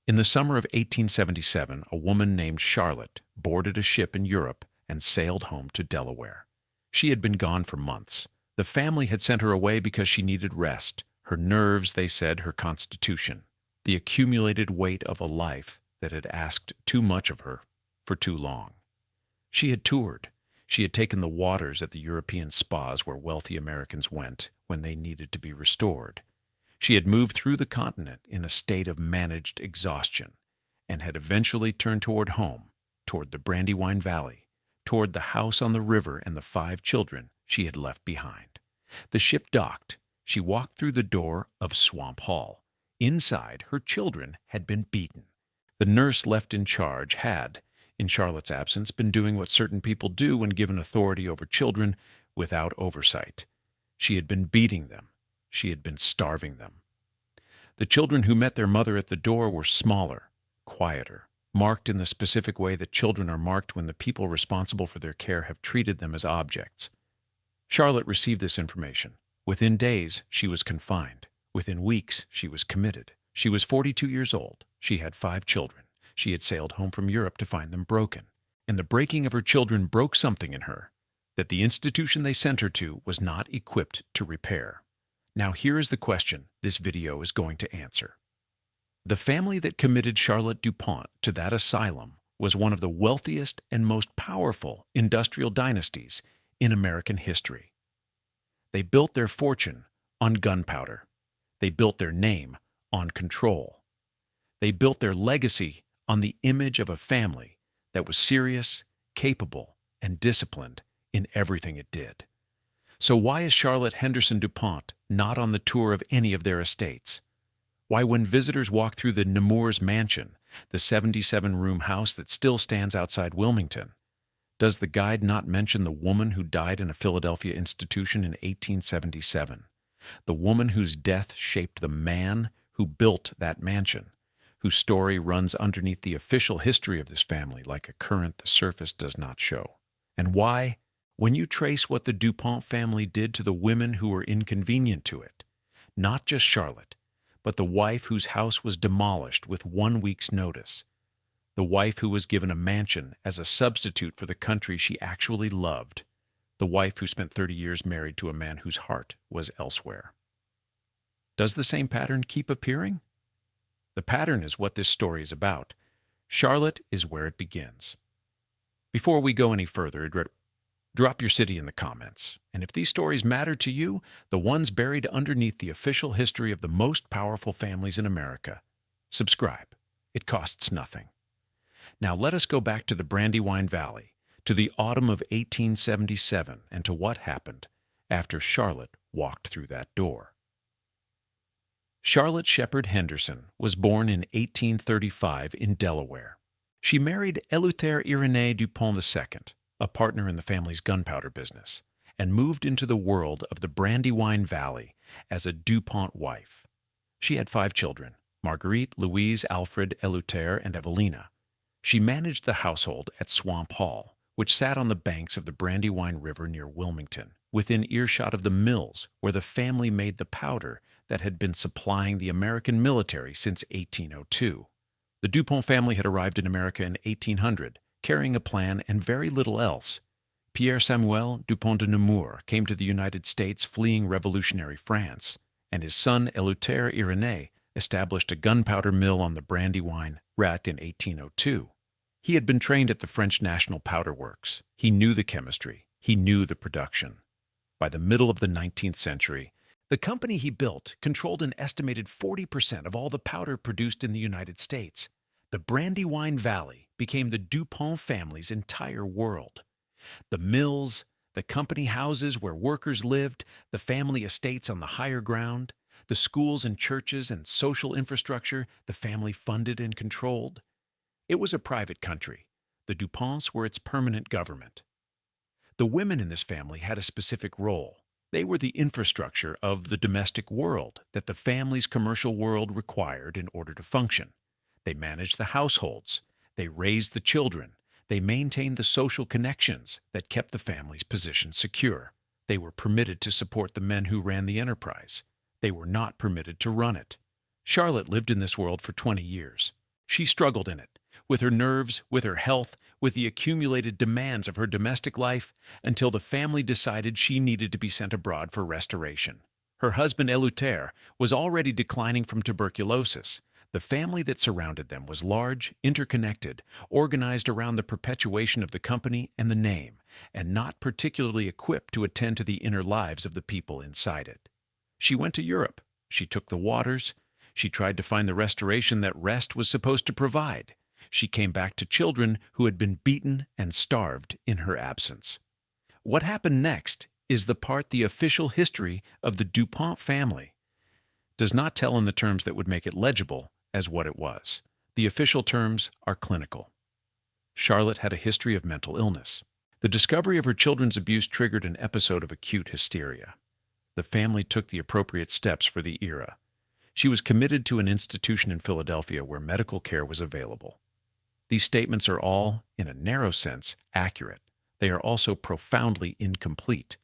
In the summer of 1877, a woman named Charlotte boarded a ship in Europe and sailed home to Delaware. She had been gone for months. The family had sent her away because she needed rest. Her nerves, they said, her constitution, the accumulated weight of a life that had asked too much of her for too long. She had toured. She had taken the waters at the European spas where wealthy Americans went when they needed to be restored. She had moved through the continent in a state of managed exhaustion and had eventually turned toward home, toward the Brandywine Valley, toward the house on the river and the 5 children she had left behind. The ship docked. She walked through the door of Swamp Hall. Inside, her children had been beaten. The nurse left in charge had, in Charlotte's absence, been doing what certain people do when given authority over children without oversight. She had been beating them. She had been starving them. The children who met their mother at the door were smaller, quieter, marked in the specific way that children are marked when the people responsible for their care have treated them as objects. Charlotte received this information. Within days, she was confined. Within weeks, she was committed. She was 42 years old. She had 5 children. She had sailed home from Europe to find them broken. And the breaking of her children broke something in her that the institution they sent her to was not equipped to repair. Now here is the question this video is going to answer. The family that committed Charlotte du Pont to that asylum was one of the wealthiest and most powerful industrial dynasties in American history. They built their fortune on gunpowder. They built their name on control. They built their legacy on the image of a family that was serious, capable, and disciplined in everything it did. So why is Charlotte Henderson du Pont not on the tour of any of their estates? Why, when visitors walk through the Nemours mansion, the 77-room house that still stands outside Wilmington, does the guide not mention the woman who died in a Philadelphia institution in 1877? The woman whose death shaped the man who built that mansion, whose story runs underneath the official history of this family like a current the surface does not show. And why, when you trace what the du Pont family did to the women who were inconvenient to it, not just Charlotte, but the wife whose house was demolished with 1 week's notice, the wife who was given a mansion as a substitute for the country she actually loved, the wife who spent 30 years married to a man whose heart was elsewhere. Does the same pattern keep appearing? The pattern is what this story is about. Charlotte is where it begins. Before we go any further, drop your city in the comments. And if these stories matter to you, the ones buried underneath the official history of the most powerful families in America, subscribe. It costs nothing. Now let us go back to the Brandywine Valley, to the autumn of 1877, and to what happened after Charlotte walked through that door. Charlotte Shepard Henderson was born in 1835 in Delaware. She married Eleuthère Irénée du Pont II, a partner in the family's gunpowder business, and moved into the world of the Brandywine Valley as a du Pont wife. She had 5 children, Marguerite, Louise, Alfred, Eleuthère, and Evelina. She managed the household at Swamp Hall, which sat on the banks of the Brandywine River near Wilmington, within earshot of the mills where the family made the powder that had been supplying the American military since 1802. The du Pont family had arrived in America in 1800, carrying a plan and very little else. Pierre Samuel du Pont de Nemours came to the United States fleeing revolutionary France, and his son Eleuthère Irénée established a gunpowder mill on the Brandywine Rat in 1802. He had been trained at the French National Powder Works. He knew the chemistry. He knew the production. By the middle of the 19th century, the company he built controlled an estimated 40% of all the powder produced in the United States. The Brandywine Valley became the du Pont family's entire world. The mills, the company houses where workers lived, the family estates on the higher ground, the schools and churches and social infrastructure the family funded and controlled. It was a private country. The du Ponts were its permanent government. The women in this family had a specific role. They were the infrastructure of the domestic world that the family's commercial world required in order to function. They managed the households. They raised the children. They maintained the social connections that kept the family's position secure. They were permitted to support the men who ran the enterprise. They were not permitted to run it. Charlotte lived in this world for 20 years. She struggled in it, with her nerves, with her health, with the accumulated demands of her domestic life, until the family decided she needed to be sent abroad for restoration. Her husband Eleuter was already declining from tuberculosis. The family that surrounded them was large, interconnected, organized around the perpetuation of the company and the name, and not particularly equipped to attend to the inner lives of the people inside it. She went to Europe. She took the waters. She tried to find the restoration that rest was supposed to provide. She came back to children who had been beaten and starved in her absence. What happened next is the part the official history of the Du Pont family does not tell in the terms that would make it legible as what it was. The official terms are clinical. Charlotte had a history of mental illness. The discovery of her children's abuse triggered an episode of acute hysteria. The family took the appropriate steps for the era. She was committed to an institution in Philadelphia where medical care was available. These statements are all, in a narrow sense, accurate. They are also profoundly incomplete.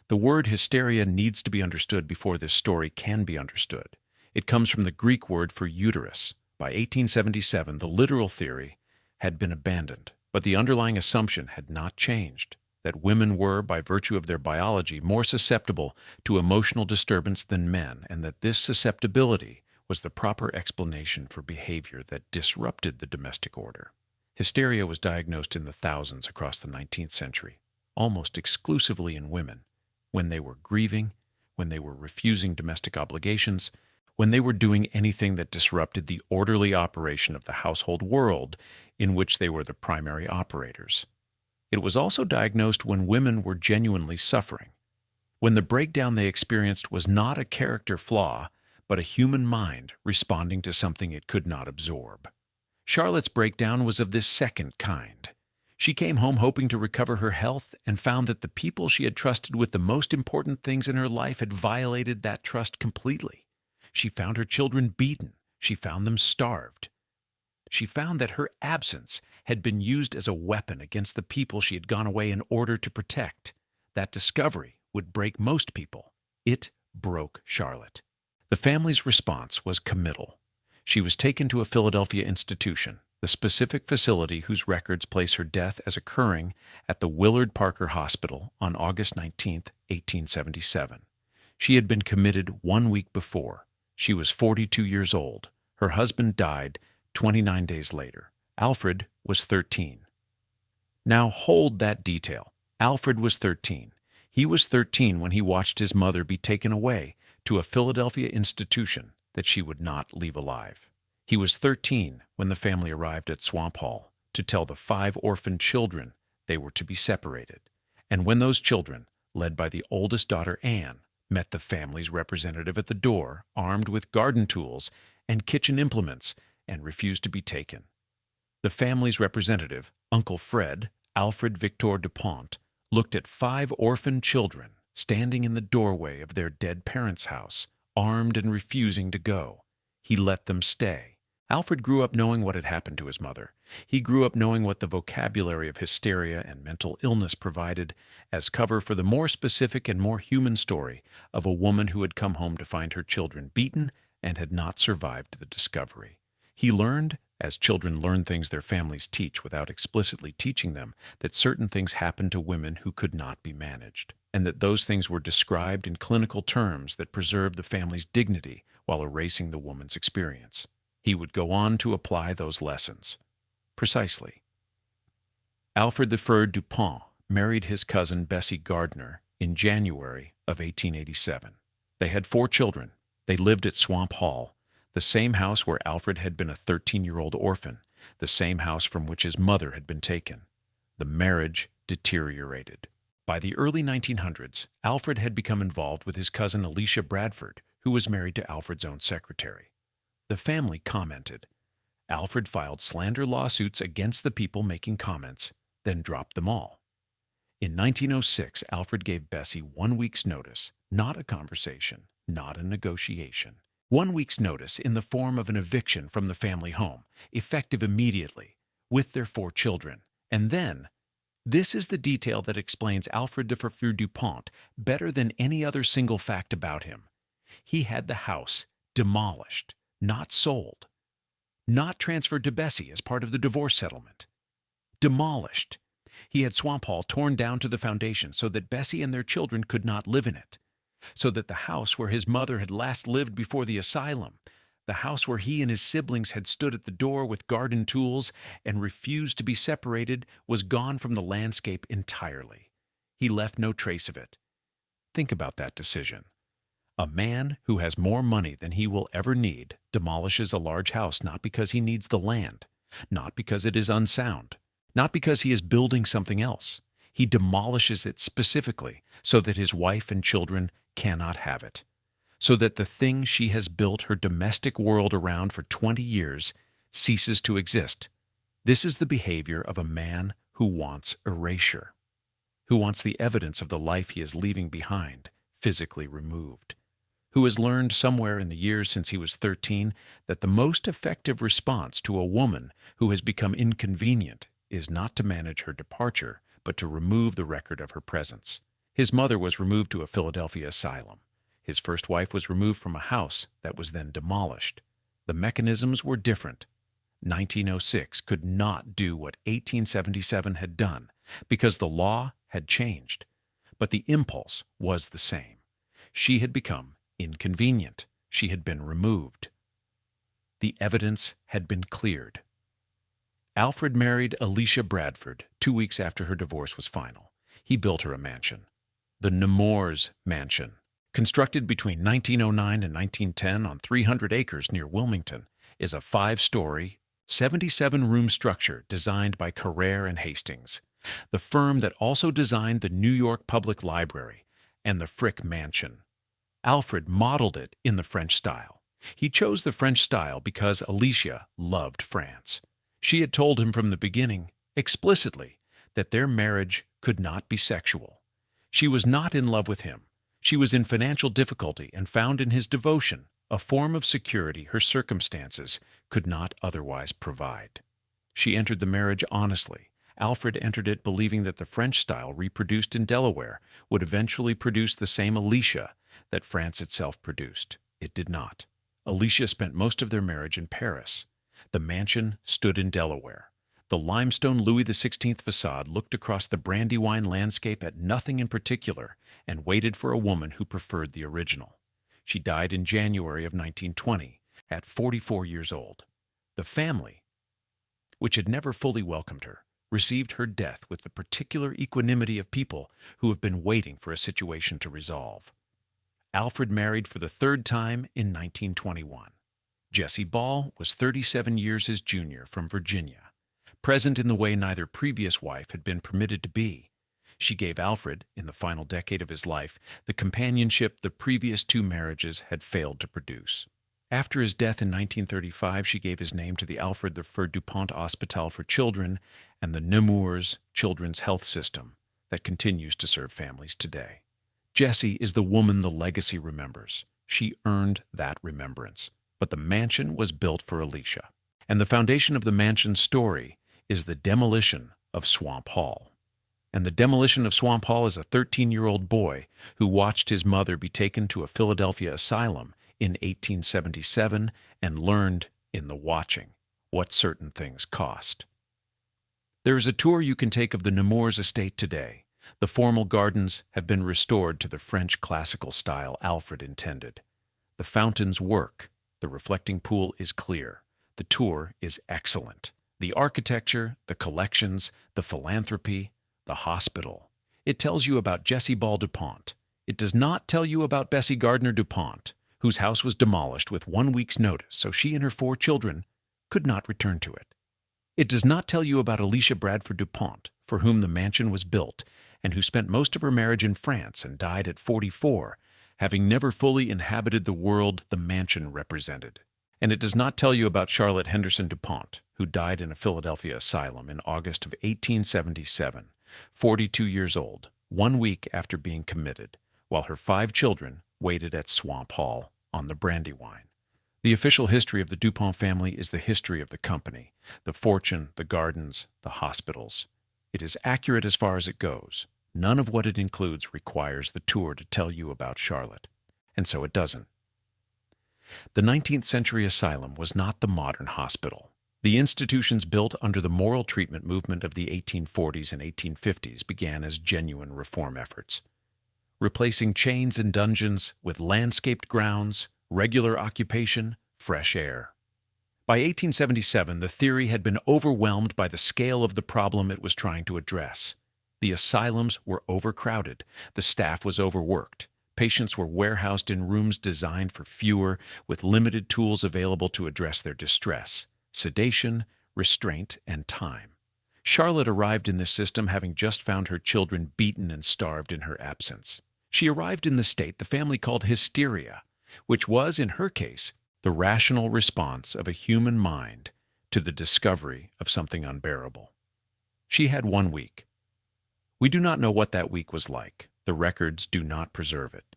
The word hysteria needs to be understood before this story can be understood. It comes from the Greek word for uterus. By 1877, the literal theory had been abandoned, but the underlying assumption had not changed, that women were, by virtue of their biology, more susceptible to emotional disturbance than men, and that this susceptibility was the proper explanation for behavior that disrupted the domestic order. Hysteria was diagnosed in the thousands across the 19th century, almost exclusively in women, when they were grieving, when they were refusing domestic obligations, when they were doing anything that disrupted the orderly operation of the household world in which they were the primary operators. It was also diagnosed when women were genuinely suffering, when the breakdown they experienced was not a character flaw, but a human mind responding to something it could not absorb. Charlotte's breakdown was of this second kind. She came home hoping to recover her health and found that the people she had trusted with the most important things in her life had violated that trust completely. She found her children beaten. She found them starved. She found that her absence had been used as a weapon against the people she had gone away in order to protect. That discovery would break most people. It broke Charlotte. The family's response was committal. She was taken to a Philadelphia institution, the specific facility whose records place her death as occurring at the Willard Parker Hospital on August 19, 1877. She had been committed 1 week before. She was 42 years old. Her husband died 29 days later. Alfred was 13. Now hold that detail. Alfred was 13. He was 13 when he watched his mother be taken away to a Philadelphia institution that she would not leave alive. He was 13 when the family arrived at Swamp Hall to tell the 5 orphaned children they were to be separated. And when those children, led by the oldest daughter Anne, met the family's representative at the door, armed with garden tools and kitchen implements, and refused to be taken. The family's representative, Uncle Fred, Alfred Victor du Pont, looked at 5 orphaned children standing in the doorway of their dead parents' house, armed and refusing to go. He let them stay. Alfred grew up knowing what had happened to his mother. He grew up knowing what the vocabulary of hysteria and mental illness provided as cover for the more specific and more human story of a woman who had come home to find her children beaten and had not survived the discovery. He learned, as children learn things their families teach without explicitly teaching them, that certain things happened to women who could not be managed, and that those things were described in clinical terms that preserved the family's dignity while erasing the woman's experience. He would go on to apply those lessons. Precisely. Alfred Victor du Pont married his cousin Bessie Gardner in January of 1887. They had 4 children. They lived at Swamp Hall, the same house where Alfred had been a 13-year-old orphan, the same house from which his mother had been taken. The marriage deteriorated. By the early 1900s, Alfred had become involved with his cousin Alicia Bradford, who was married to Alfred's own secretary. The family commented. Alfred filed slander lawsuits against the people making comments, then dropped them all. In 1906, Alfred gave Bessie 1 week's notice, not a conversation, not a negotiation. 1 week's notice in the form of an eviction from the family home, effective immediately, with their 4 children. And then, this is the detail that explains Alfred Victor du Pont better than any other single fact about him. He had the house demolished, not sold. Not transferred to Bessie as part of the divorce settlement. Demolished. He had Swamp Hall torn down to the foundation so that Bessie and their children could not live in it. So that the house where his mother had last lived before the asylum, the house where he and his siblings had stood at the door with garden tools and refused to be separated, was gone from the landscape entirely. He left no trace of it. Think about that decision. A man who has more money than he will ever need demolishes a large house not because he needs the land, not because it is unsound, not because he is building something else. He demolishes it specifically so that his wife and children cannot have it, so that the thing she has built her domestic world around for 20 years ceases to exist. This is the behavior of a man who wants erasure, who wants the evidence of the life he is leaving behind physically removed, who has learned somewhere in the years since he was 13 that the most effective response to a woman who has become inconvenient is not to manage her departure, but to remove the record of her presence. His mother was removed to a Philadelphia asylum. His first wife was removed from a house that was then demolished. The mechanisms were different. 1906 could not do what 1877 had done because the law had changed, but the impulse was the same. She had become inconvenient. She had been removed. The evidence had been cleared. Alfred married Alicia Bradford 2 weeks after her divorce was final. He built her a mansion. The Nemours Mansion, constructed between 1909 and 1910 on 300 acres near Wilmington, is a 5-story, 77-room structure designed by Carrere and Hastings, the firm that also designed the New York Public Library and the Frick Mansion. Alfred modeled it in the French style. He chose the French style because Alicia loved France. She had told him from the beginning, explicitly, that their marriage could not be sexual. She was not in love with him. She was in financial difficulty and found in his devotion a form of security her circumstances could not otherwise provide. She entered the marriage honestly. Alfred entered it believing that the French style reproduced in Delaware would eventually produce the same Alicia that France itself produced. It did not. Alicia spent most of their marriage in Paris. The mansion stood in Delaware. The limestone Louis XVI facade looked across the Brandywine landscape at nothing in particular and waited for a woman who preferred the original. She died in January of 1920, at 44 years old. The family, which had never fully welcomed her, received her death with the particular equanimity of people who have been waiting for a situation to resolve. Alfred married for the 3rd time in 1921. Jessie Ball was 37 years his junior from Virginia, present in the way neither previous wife had been permitted to be. She gave Alfred, in the final decade of his life, the companionship the previous 2 marriages had failed to produce. After his death in 1935, she gave his name to the Alfred the du Pont Hospital for Children and the Nemours Children's Health System that continues to serve families today. Jessie is the woman the legacy remembers. She earned that remembrance. But the mansion was built for Alicia. And the foundation of the mansion's story is the demolition of Swamp Hall. And the demolition of Swamp Hall is a 13-year-old boy who watched his mother be taken to a Philadelphia asylum in 1877 and learned, in the watching, what certain things cost. There is a tour you can take of the Nemours estate today. The formal gardens have been restored to the French classical style Alfred intended. The fountains work. The reflecting pool is clear. The tour is excellent. The architecture, the collections, the philanthropy, the hospital. It tells you about Jessie Ball DuPont. It does not tell you about Bessie Gardner DuPont, whose house was demolished with 1 week's notice so she and her 4 children could not return to it. It does not tell you about Alicia Bradford DuPont, for whom the mansion was built, and who spent most of her marriage in France and died at 44, having never fully inhabited the world the mansion represented. And it does not tell you about Charlotte Henderson DuPont, who died in a Philadelphia asylum in August of 1877, 42 years old, 1 week after being committed, while her 5 children waited at Swamp Hall on the Brandywine. The official history of the DuPont family is the history of the company, the fortune, the gardens, the hospitals. It is accurate as far as it goes. None of what it includes requires the tour to tell you about Charlotte, and so it doesn't. The 19th century asylum was not the modern hospital. The institutions built under the moral treatment movement of the 1840s and 1850s began as genuine reform efforts, replacing chains and dungeons with landscaped grounds, regular occupation, fresh air. By 1877, the theory had been overwhelmed by the scale of the problem it was trying to address. The asylums were overcrowded, the staff was overworked, patients were warehoused in rooms designed for fewer, with limited tools available to address their distress: sedation, restraint, and time. Charlotte arrived in this system having just found her children beaten and starved in her absence. She arrived in the state the family called hysteria, which was, in her case, the rational response of a human mind to the discovery of something unbearable. She had 1 week. We do not know what that week was like. The records do not preserve it.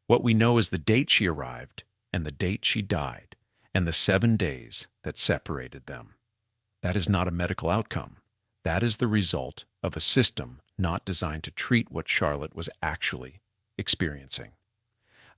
What we know is the date she arrived and the date she died, and the 7 days that separated them. That is not a medical outcome. That is the result of a system not designed to treat what Charlotte was actually experiencing.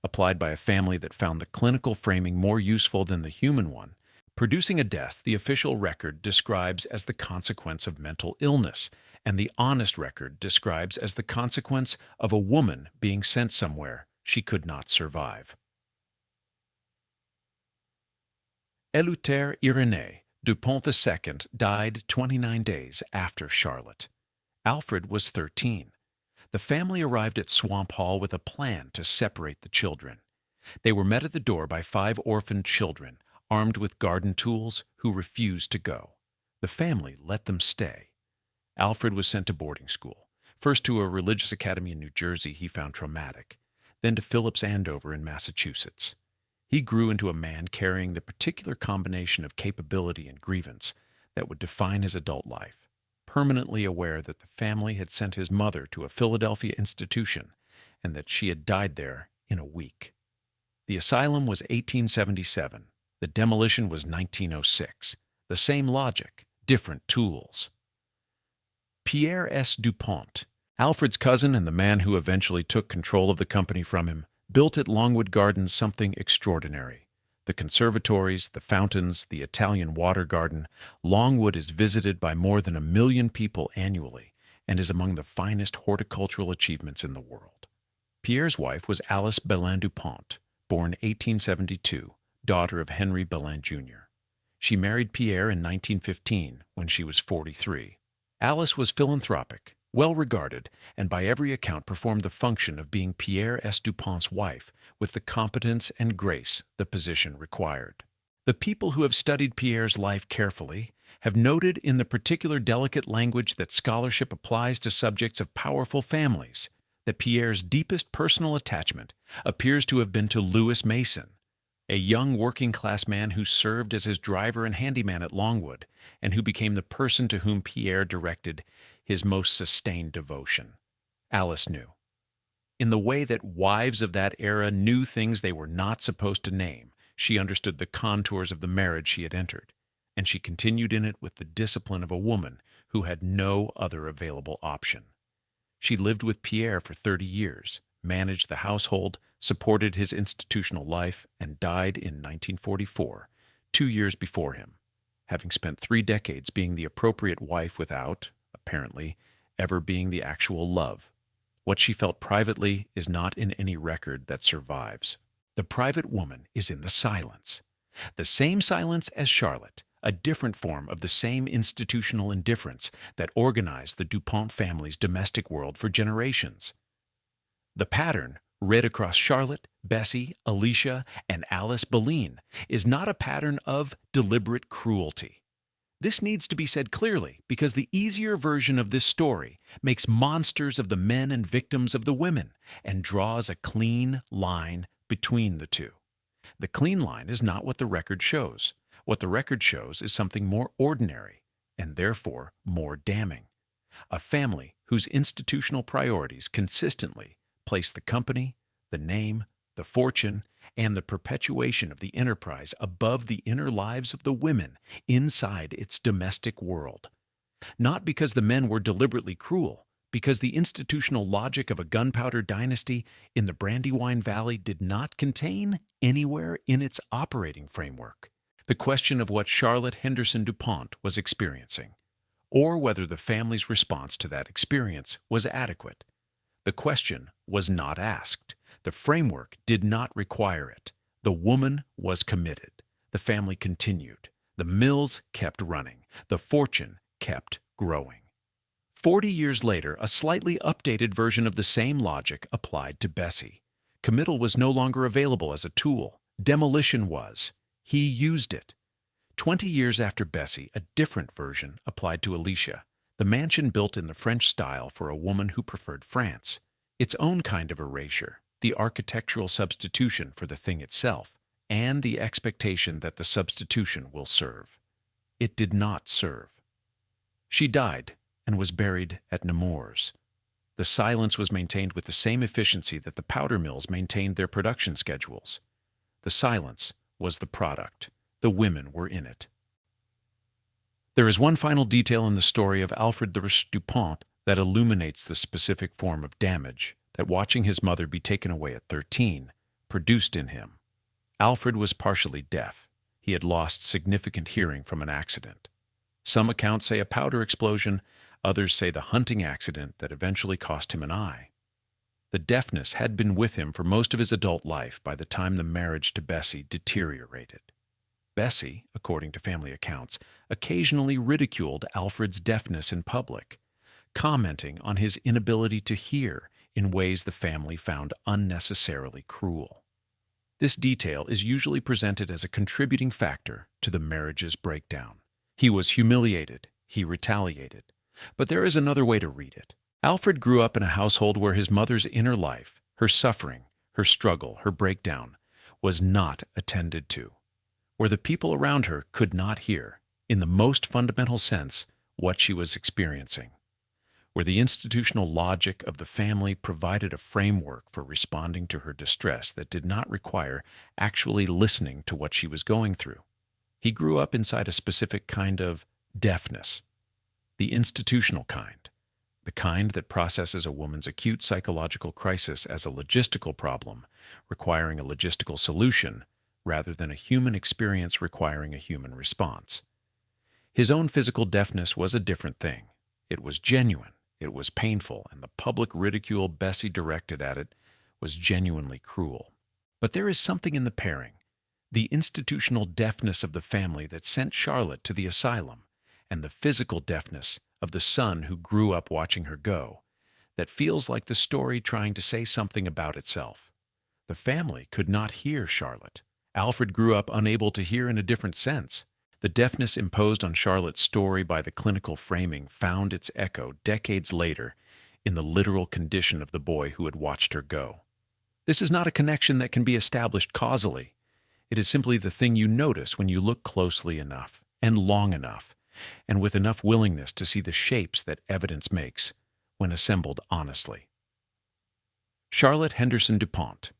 Applied by a family that found the clinical framing more useful than the human one, producing a death the official record describes as the consequence of mental illness, and the honest record describes as the consequence of a woman being sent somewhere she could not survive. Eleuthère Irénée du Pont II died 29 days after Charlotte. Alfred was 13. The family arrived at Swamp Hall with a plan to separate the children. They were met at the door by 5 orphaned children, armed with garden tools, who refused to go. The family let them stay. Alfred was sent to boarding school, first to a religious academy in New Jersey he found traumatic, then to Phillips Andover in Massachusetts. He grew into a man carrying the particular combination of capability and grievance that would define his adult life, permanently aware that the family had sent his mother to a Philadelphia institution and that she had died there in a week. The asylum was 1877. The demolition was 1906. The same logic, different tools. Pierre S. Dupont, Alfred's cousin and the man who eventually took control of the company from him, built at Longwood Gardens something extraordinary. The conservatories, the fountains, the Italian water garden. Longwood is visited by more than 1 million people annually and is among the finest horticultural achievements in the world. Pierre's wife was Alice Belin Dupont, born 1872, daughter of Henry Belin Jr. She married Pierre in 1915 when she was 43. Alice was philanthropic, well-regarded, and by every account performed the function of being Pierre S. Dupont's wife with the competence and grace the position required. The people who have studied Pierre's life carefully have noted in the particular delicate language that scholarship applies to subjects of powerful families that Pierre's deepest personal attachment appears to have been to Lewis Mason, a young working-class man who served as his driver and handyman at Longwood, and who became the person to whom Pierre directed his most sustained devotion. Alice knew. In the way that wives of that era knew things they were not supposed to name, she understood the contours of the marriage she had entered, and she continued in it with the discipline of a woman who had no other available option. She lived with Pierre for 30 years, managed the household, supported his institutional life, and died in 1944, 2 years before him, having spent 3 decades being the appropriate wife without, apparently, ever being the actual love. What she felt privately is not in any record that survives. The private woman is in the silence. The same silence as Charlotte, a different form of the same institutional indifference that organized the Dupont family's domestic world for generations. The pattern, read across Charlotte, Bessie, Alicia, and Alice Belin, is not a pattern of deliberate cruelty. This needs to be said clearly because the easier version of this story makes monsters of the men and victims of the women and draws a clean line between the two. The clean line is not what the record shows. What the record shows is something more ordinary and therefore more damning. A family whose institutional priorities consistently place the company, the name, the fortune, and the perpetuation of the enterprise above the inner lives of the women inside its domestic world. Not because the men were deliberately cruel, because the institutional logic of a gunpowder dynasty in the Brandywine Valley did not contain anywhere in its operating framework the question of what Charlotte Henderson du Pont was experiencing, or whether the family's response to that experience was adequate. The question was not asked. The framework did not require it. The woman was committed. The family continued. The mills kept running. The fortune kept growing. 40 years later, a slightly updated version of the same logic applied to Bessie. Committal was no longer available as a tool. Demolition was. He used it. 20 years after Bessie, a different version applied to Alicia, the mansion built in the French style for a woman who preferred France. Its own kind of erasure, the architectural substitution for the thing itself, and the expectation that the substitution will serve. It did not serve. She died and was buried at Nemours. The silence was maintained with the same efficiency that the powder mills maintained their production schedules. The silence was the product. The women were in it. There is one final detail in the story of Alfred du Pont that illuminates the specific form of damage that watching his mother be taken away at 13 produced in him. Alfred was partially deaf. He had lost significant hearing from an accident. Some accounts say a powder explosion, others say the hunting accident that eventually cost him an eye. The deafness had been with him for most of his adult life by the time the marriage to Bessie deteriorated. Bessie, according to family accounts, occasionally ridiculed Alfred's deafness in public, commenting on his inability to hear in ways the family found unnecessarily cruel. This detail is usually presented as a contributing factor to the marriage's breakdown. He was humiliated, he retaliated. But there is another way to read it. Alfred grew up in a household where his mother's inner life, her suffering, her struggle, her breakdown, was not attended to, where the people around her could not hear, in the most fundamental sense, what she was experiencing, where the institutional logic of the family provided a framework for responding to her distress that did not require actually listening to what she was going through. He grew up inside a specific kind of deafness, the institutional kind, the kind that processes a woman's acute psychological crisis as a logistical problem requiring a logistical solution rather than a human experience requiring a human response. His own physical deafness was a different thing. It was genuine, it was painful, and the public ridicule Bessie directed at it was genuinely cruel. But there is something in the pairing, the institutional deafness of the family that sent Charlotte to the asylum, and the physical deafness of the son who grew up watching her go, that feels like the story trying to say something about itself. The family could not hear Charlotte. Alfred grew up unable to hear in a different sense. The deafness imposed on Charlotte's story by the clinical framing found its echo decades later in the literal condition of the boy who had watched her go. This is not a connection that can be established causally. It is simply the thing you notice when you look closely enough and long enough, and with enough willingness to see the shapes that evidence makes when assembled honestly. Charlotte Henderson du Pont.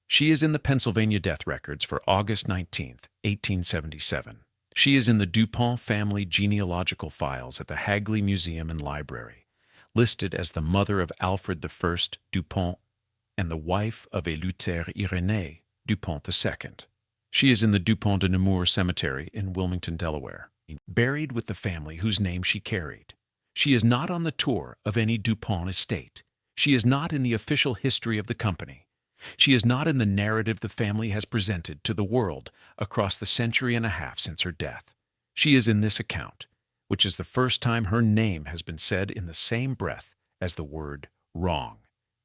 She is in the Pennsylvania death records for August 19, 1877. She is in the Du Pont family genealogical files at the Hagley Museum and Library, listed as the mother of Alfred I du Pont and the wife of Eleuthère Irénée du Pont II. She is in the Du Pont de Nemours Cemetery in Wilmington, Delaware, buried with the family whose name she carried. She is not on the tour of any Du Pont estate. She is not in the official history of the company. She is not in the narrative the family has presented to the world across the century and a half since her death. She is in this account, which is the first time her name has been said in the same breath as the word wrong.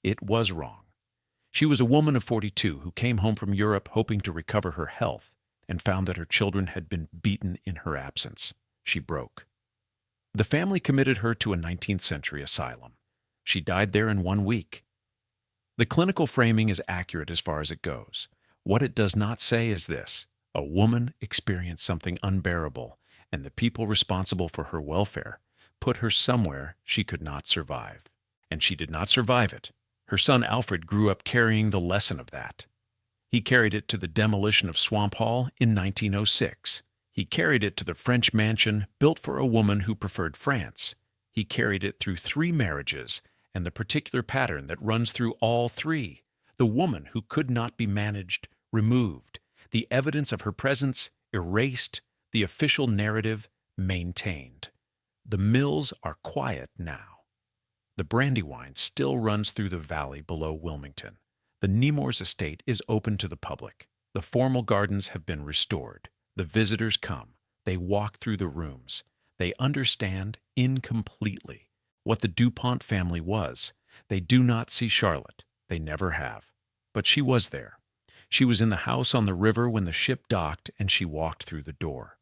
It was wrong. She was a woman of 42 who came home from Europe hoping to recover her health and found that her children had been beaten in her absence. She broke. The family committed her to a 19th century asylum. She died there in 1 week. The clinical framing is accurate as far as it goes. What it does not say is this: a woman experienced something unbearable, and the people responsible for her welfare put her somewhere she could not survive. And she did not survive it. Her son Alfred grew up carrying the lesson of that. He carried it to the demolition of Swamp Hall in 1906. He carried it to the French mansion built for a woman who preferred France. He carried it through 3 marriages, and the particular pattern that runs through all 3. The woman who could not be managed, removed. The evidence of her presence, erased. The official narrative, maintained. The mills are quiet now. The Brandywine still runs through the valley below Wilmington. The Nemours estate is open to the public. The formal gardens have been restored. The visitors come. They walk through the rooms. They understand incompletely what the Du Pont family was. They do not see Charlotte. They never have. But she was there. She was in the house on the river when the ship docked, and she walked through the door.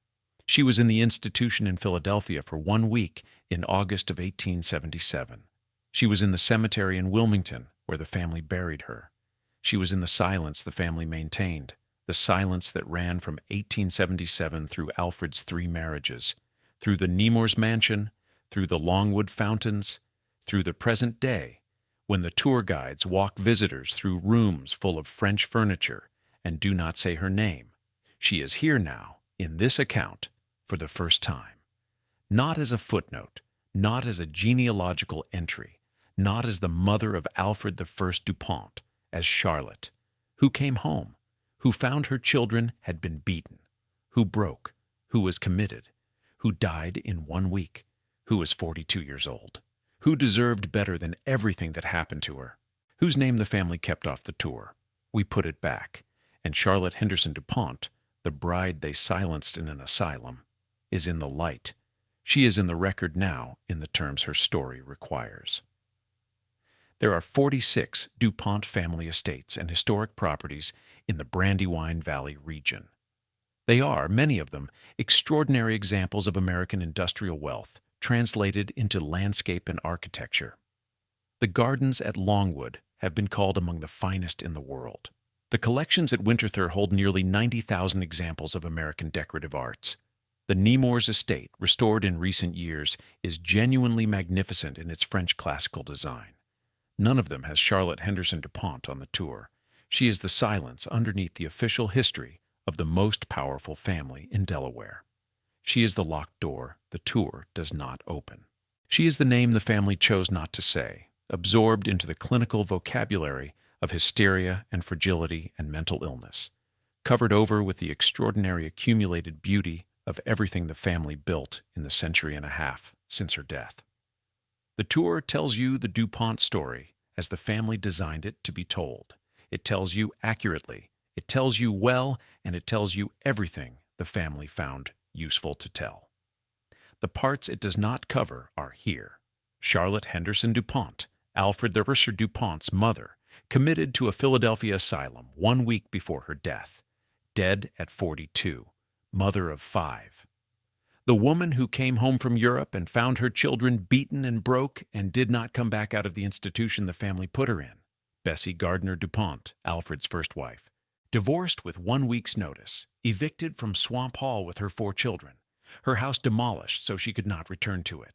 She was in the institution in Philadelphia for 1 week in August of 1877. She was in the cemetery in Wilmington, where the family buried her. She was in the silence the family maintained, the silence that ran from 1877 through Alfred's 3 marriages, through the Nemours mansion, through the Longwood fountains, through the present day, when the tour guides walk visitors through rooms full of French furniture and do not say her name. She is here now, in this account, for the first time. Not as a footnote, not as a genealogical entry, not as the mother of Alfred I Du Pont, as Charlotte, who came home, who found her children had been beaten, who broke, who was committed, who died in 1 week, who was 42 years old, who deserved better than everything that happened to her, whose name the family kept off the tour. We put it back, and Charlotte Henderson Du Pont, the bride they silenced in an asylum, is in the light. She is in the record now in the terms her story requires. There are 46 Du Pont family estates and historic properties in the Brandywine Valley region. They are, many of them, extraordinary examples of American industrial wealth translated into landscape and architecture. The gardens at Longwood have been called among the finest in the world. The collections at Winterthur hold nearly 90,000 examples of American decorative arts. The Nemours estate, restored in recent years, is genuinely magnificent in its French classical design. None of them has Charlotte Henderson Du Pont on the tour. She is the silence underneath the official history of the most powerful family in Delaware. She is the locked door the tour does not open. She is the name the family chose not to say, absorbed into the clinical vocabulary of hysteria and fragility and mental illness, covered over with the extraordinary accumulated beauty of everything the family built in the century and a half since her death. The tour tells you the Du Pont story as the family designed it to be told. It tells you accurately, it tells you well, and it tells you everything the family found useful to tell. The parts it does not cover are here. Charlotte Henderson Du Pont, Alfred I Du Pont's mother, committed to a Philadelphia asylum 1 week before her death, dead at 42, mother of 5. The woman who came home from Europe and found her children beaten and broke and did not come back out of the institution the family put her in, Bessie Gardner Du Pont, Alfred's first wife, divorced with 1 week's notice, evicted from Swamp Hall with her 4 children, her house demolished so she could not return to it.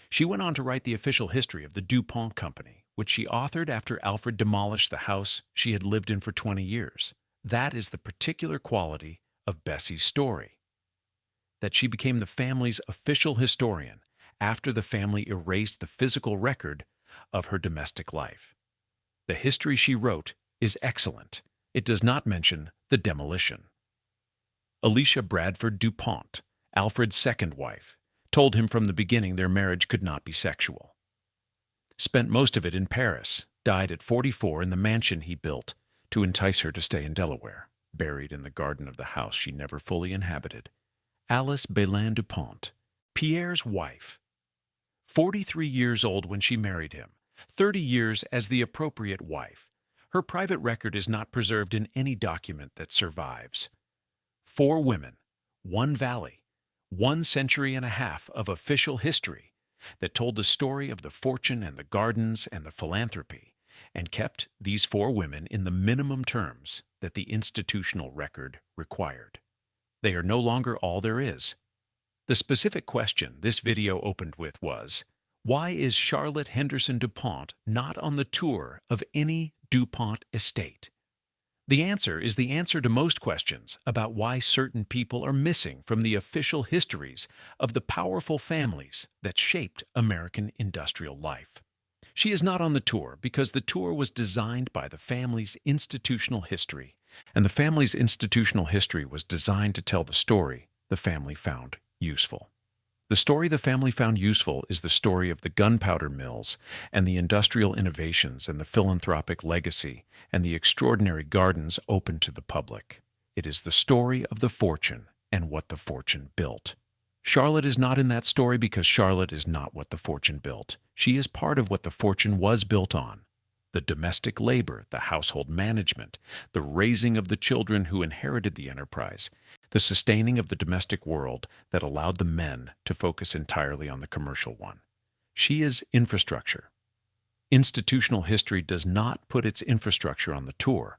She went on to write the official history of the Du Pont Company, which she authored after Alfred demolished the house she had lived in for 20 years. That is the particular quality of Bessie's story, that she became the family's official historian after the family erased the physical record of her domestic life. The history she wrote is excellent. It does not mention the demolition. Alicia Bradford Du Pont, Alfred's second wife, told him from the beginning their marriage could not be sexual. Spent most of it in Paris, died at 44 in the mansion he built to entice her to stay in Delaware, buried in the garden of the house she never fully inhabited. Alice Belin Du Pont, Pierre's wife, 43 years old when she married him, 30 years as the appropriate wife. Her private record is not preserved in any document that survives. 4 women, 1 valley, 1 century and a half of official history that told the story of the fortune and the gardens and the philanthropy, and kept these 4 women in the minimum terms that the institutional record required. They are no longer all there is. The specific question this video opened with was, why is Charlotte Henderson Du Pont not on the tour of any Du Pont estate? The answer is the answer to most questions about why certain people are missing from the official histories of the powerful families that shaped American industrial life. She is not on the tour because the tour was designed by the family's institutional history, and the family's institutional history was designed to tell the story the family found useful. The story the family found useful is the story of the gunpowder mills and the industrial innovations and the philanthropic legacy and the extraordinary gardens open to the public. It is the story of the fortune and what the fortune built. Charlotte is not in that story because Charlotte is not what the fortune built. She is part of what the fortune was built on. The domestic labor, the household management, the raising of the children who inherited the enterprise, the sustaining of the domestic world that allowed the men to focus entirely on the commercial one. She is infrastructure. Institutional history does not put its infrastructure on the tour.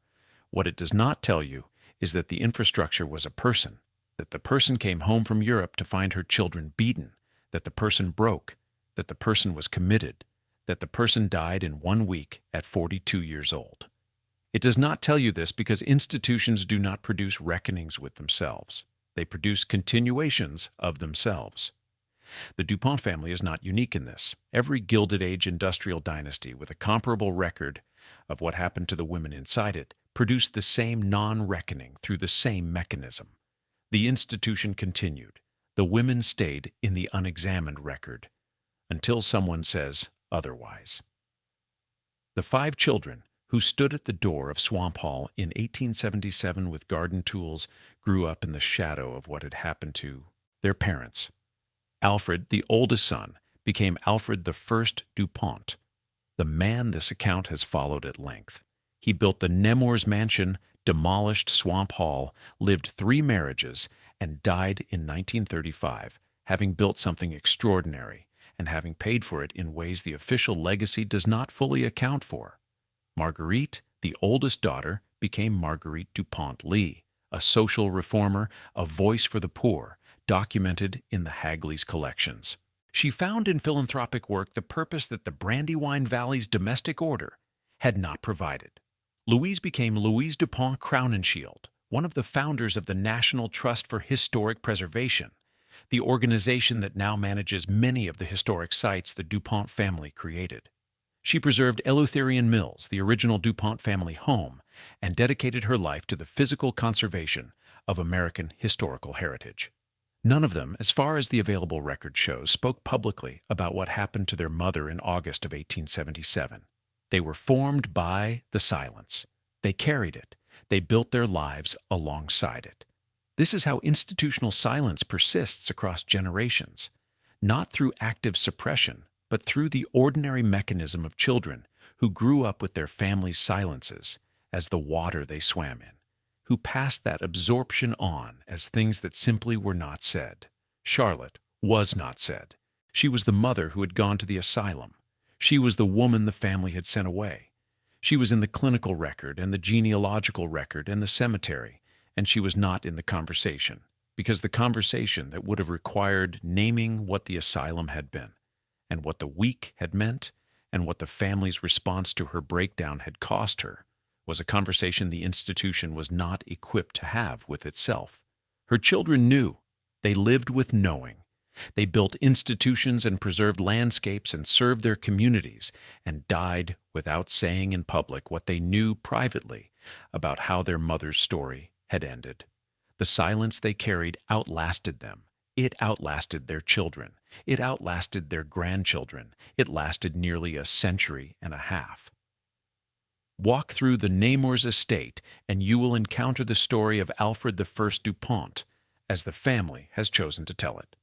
What it does not tell you is that the infrastructure was a person, that the person came home from Europe to find her children beaten, that the person broke, that the person was committed, that the person died in 1 week at 42 years old. It does not tell you this because institutions do not produce reckonings with themselves. They produce continuations of themselves. The DuPont family is not unique in this. Every Gilded Age industrial dynasty with a comparable record of what happened to the women inside it produced the same non-reckoning through the same mechanism. The institution continued. The women stayed in the unexamined record until someone says otherwise. The 5 children who stood at the door of Swamp Hall in 1877 with garden tools grew up in the shadow of what had happened to their parents. Alfred, the oldest son, became Alfred the First DuPont, the man this account has followed at length. He built the Nemours Mansion, demolished Swamp Hall, lived 3 marriages, and died in 1935, having built something extraordinary and having paid for it in ways the official legacy does not fully account for. Marguerite, the oldest daughter, became Marguerite DuPont Lee, a social reformer, a voice for the poor, documented in the Hagley's collections. She found in philanthropic work the purpose that the Brandywine Valley's domestic order had not provided. Louise became Louise DuPont Crowninshield, one of the founders of the National Trust for Historic Preservation, the organization that now manages many of the historic sites the DuPont family created. She preserved Eleutherian Mills, the original DuPont family home, and dedicated her life to the physical conservation of American historical heritage. None of them, as far as the available record shows, spoke publicly about what happened to their mother in August of 1877. They were formed by the silence. They carried it. They built their lives alongside it. This is how institutional silence persists across generations, not through active suppression, but through the ordinary mechanism of children who grew up with their families' silences as the water they swam in, who passed that absorption on as things that simply were not said. Charlotte was not said. She was the mother who had gone to the asylum. She was the woman the family had sent away. She was in the clinical record and the genealogical record and the cemetery, and she was not in the conversation, because the conversation that would have required naming what the asylum had been, and what the week had meant, and what the family's response to her breakdown had cost her, was a conversation the institution was not equipped to have with itself. Her children knew. They lived with knowing. They built institutions and preserved landscapes and served their communities and died without saying in public what they knew privately about how their mother's story had ended. The silence they carried outlasted them. It outlasted their children. It outlasted their grandchildren. It lasted nearly a century and a half. Walk through the Nemours estate and you will encounter the story of Alfred the First DuPont, as the family has chosen to tell it.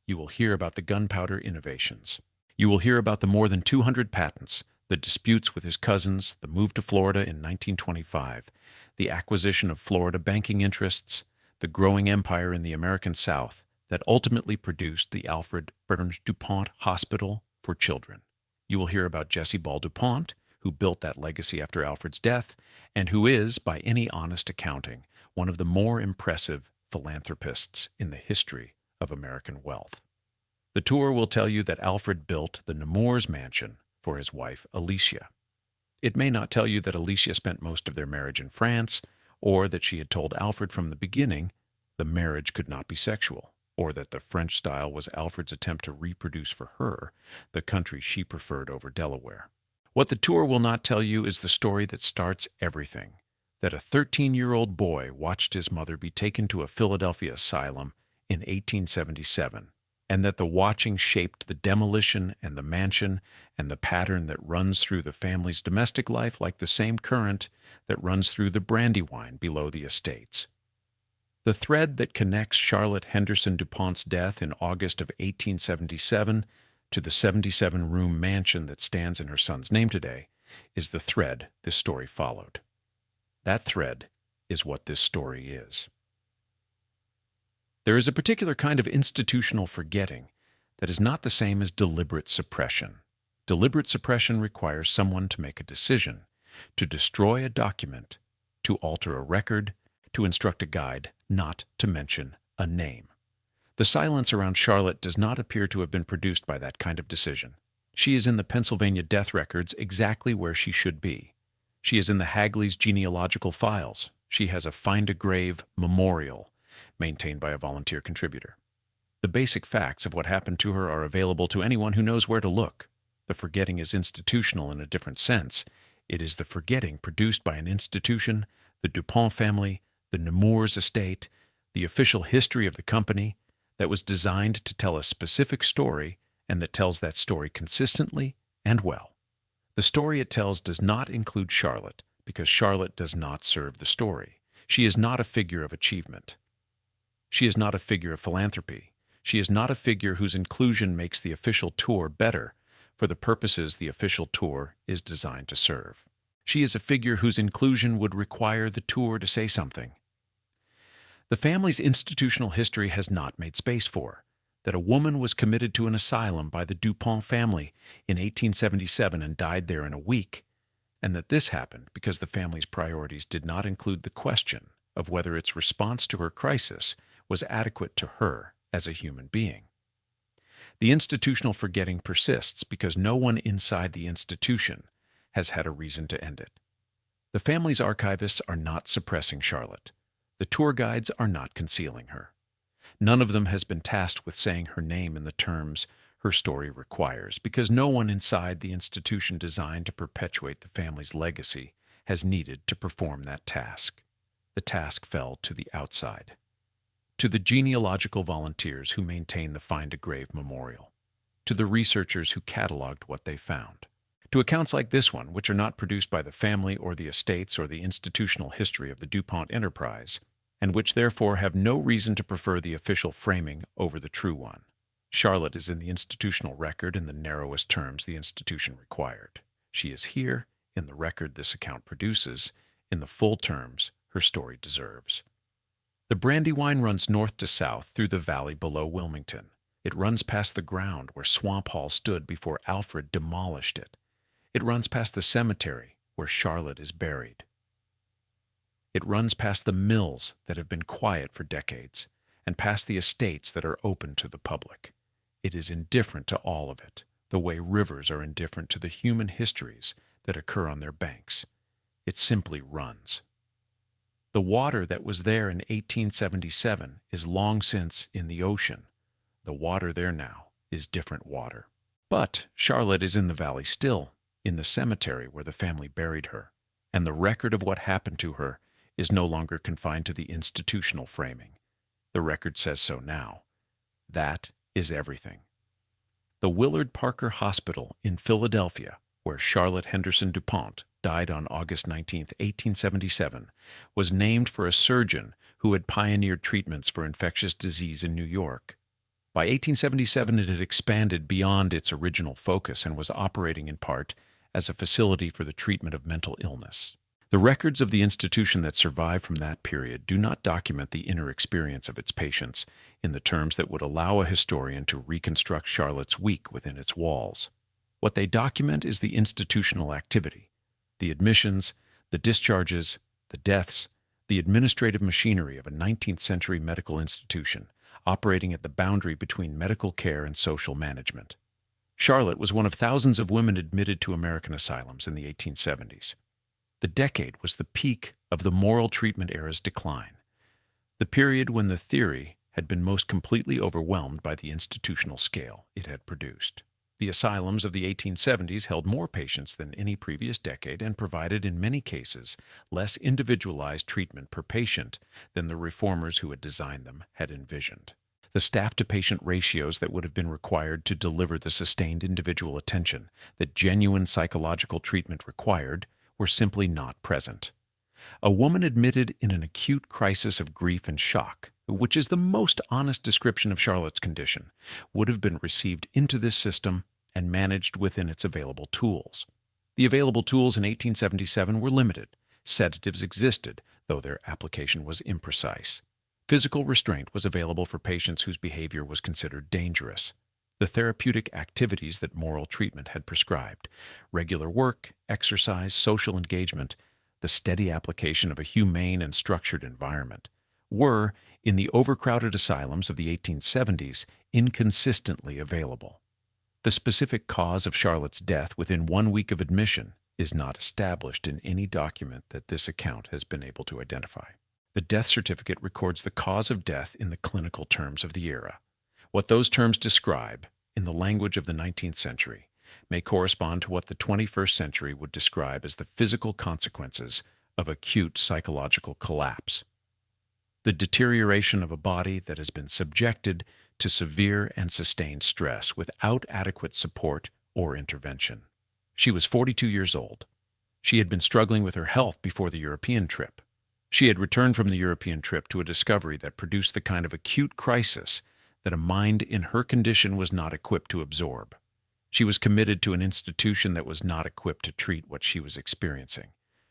You will hear about the gunpowder innovations. You will hear about the more than 200 patents, the disputes with his cousins, the move to Florida in 1925, the acquisition of Florida banking interests, the growing empire in the American South that ultimately produced the Alfred Burns DuPont Hospital for Children. You will hear about Jesse Ball DuPont, who built that legacy after Alfred's death, and who is, by any honest accounting, one of the more impressive philanthropists in the history of American wealth. The tour will tell you that Alfred built the Nemours Mansion for his wife, Alicia. It may not tell you that Alicia spent most of their marriage in France, or that she had told Alfred from the beginning the marriage could not be sexual, or that the French style was Alfred's attempt to reproduce for her the country she preferred over Delaware. What the tour will not tell you is the story that starts everything, that a 13-year-old boy watched his mother be taken to a Philadelphia asylum in 1877, and that the watching shaped the demolition and the mansion and the pattern that runs through the family's domestic life like the same current that runs through the Brandywine below the estates. The thread that connects Charlotte Henderson du Pont's death in August of 1877 to the 77-room mansion that stands in her son's name today is the thread this story followed. That thread is what this story is. There is a particular kind of institutional forgetting that is not the same as deliberate suppression. Deliberate suppression requires someone to make a decision, to destroy a document, to alter a record, to instruct a guide, not to mention a name. The silence around Charlotte does not appear to have been produced by that kind of decision. She is in the Pennsylvania death records exactly where she should be. She is in the Hagley's genealogical files. She has a Find a Grave memorial maintained by a volunteer contributor. The basic facts of what happened to her are available to anyone who knows where to look. The forgetting is institutional in a different sense. It is the forgetting produced by an institution, the Du Pont family, the Nemours estate, the official history of the company, that was designed to tell a specific story and that tells that story consistently and well. The story it tells does not include Charlotte because Charlotte does not serve the story. She is not a figure of achievement. She is not a figure of philanthropy. She is not a figure whose inclusion makes the official tour better for the purposes the official tour is designed to serve. She is a figure whose inclusion would require the tour to say something. The family's institutional history has not made space for that a woman was committed to an asylum by the Du Pont family in 1877 and died there in a week, and that this happened because the family's priorities did not include the question of whether its response to her crisis was adequate to her as a human being. The institutional forgetting persists because no one inside the institution has had a reason to end it. The family's archivists are not suppressing Charlotte. The tour guides are not concealing her. None of them has been tasked with saying her name in the terms her story requires, because no one inside the institution designed to perpetuate the family's legacy has needed to perform that task. The task fell to the outside, to the genealogical volunteers who maintain the Find a Grave memorial, to the researchers who cataloged what they found, to accounts like this one, which are not produced by the family or the estates or the institutional history of the Du Pont enterprise, and which therefore have no reason to prefer the official framing over the true one. Charlotte is in the institutional record in the narrowest terms the institution required. She is here in the record this account produces in the full terms her story deserves. The Brandywine runs north to south through the valley below Wilmington. It runs past the ground where Swamp Hall stood before Alfred demolished it. It runs past the cemetery where Charlotte is buried. It runs past the mills that have been quiet for decades and past the estates that are open to the public. It is indifferent to all of it, the way rivers are indifferent to the human histories that occur on their banks. It simply runs. The water that was there in 1877 is long since in the ocean. The water there now is different water. But Charlotte is in the valley still, in the cemetery where the family buried her, and the record of what happened to her is no longer confined to the institutional framing. The record says so now. That is everything. The Willard Parker Hospital in Philadelphia, where Charlotte Henderson du Pont died on August 19, 1877, was named for a surgeon who had pioneered treatments for infectious disease in New York. By 1877, it had expanded beyond its original focus and was operating in part as a facility for the treatment of mental illness. The records of the institution that survive from that period do not document the inner experience of its patients in the terms that would allow a historian to reconstruct Charlotte's week within its walls. What they document is the institutional activity, the admissions, the discharges, the deaths, the administrative machinery of a 19th century medical institution operating at the boundary between medical care and social management. Charlotte was one of thousands of women admitted to American asylums in the 1870s. The decade was the peak of the moral treatment era's decline, the period when the theory had been most completely overwhelmed by the institutional scale it had produced. The asylums of the 1870s held more patients than any previous decade and provided, in many cases, less individualized treatment per patient than the reformers who had designed them had envisioned. The staff-to-patient ratios that would have been required to deliver the sustained individual attention that genuine psychological treatment required were simply not present. A woman admitted in an acute crisis of grief and shock, which is the most honest description of Charlotte's condition, would have been received into this system and managed within its available tools. The available tools in 1877 were limited. Sedatives existed, though their application was imprecise. Physical restraint was available for patients whose behavior was considered dangerous. The therapeutic activities that moral treatment had prescribed, regular work, exercise, social engagement, the steady application of a humane and structured environment, were, in the overcrowded asylums of the 1870s, inconsistently available. The specific cause of Charlotte's death within 1 week of admission is not established in any document that this account has been able to identify. The death certificate records the cause of death in the clinical terms of the era. What those terms describe, in the language of the 19th century, may correspond to what the 21st century would describe as the physical consequences of acute psychological collapse. The deterioration of a body that has been subjected to severe and sustained stress without adequate support or intervention. She was 42 years old. She had been struggling with her health before the European trip. She had returned from the European trip to a discovery that produced the kind of acute crisis that a mind in her condition was not equipped to absorb. She was committed to an institution that was not equipped to treat what she was experiencing.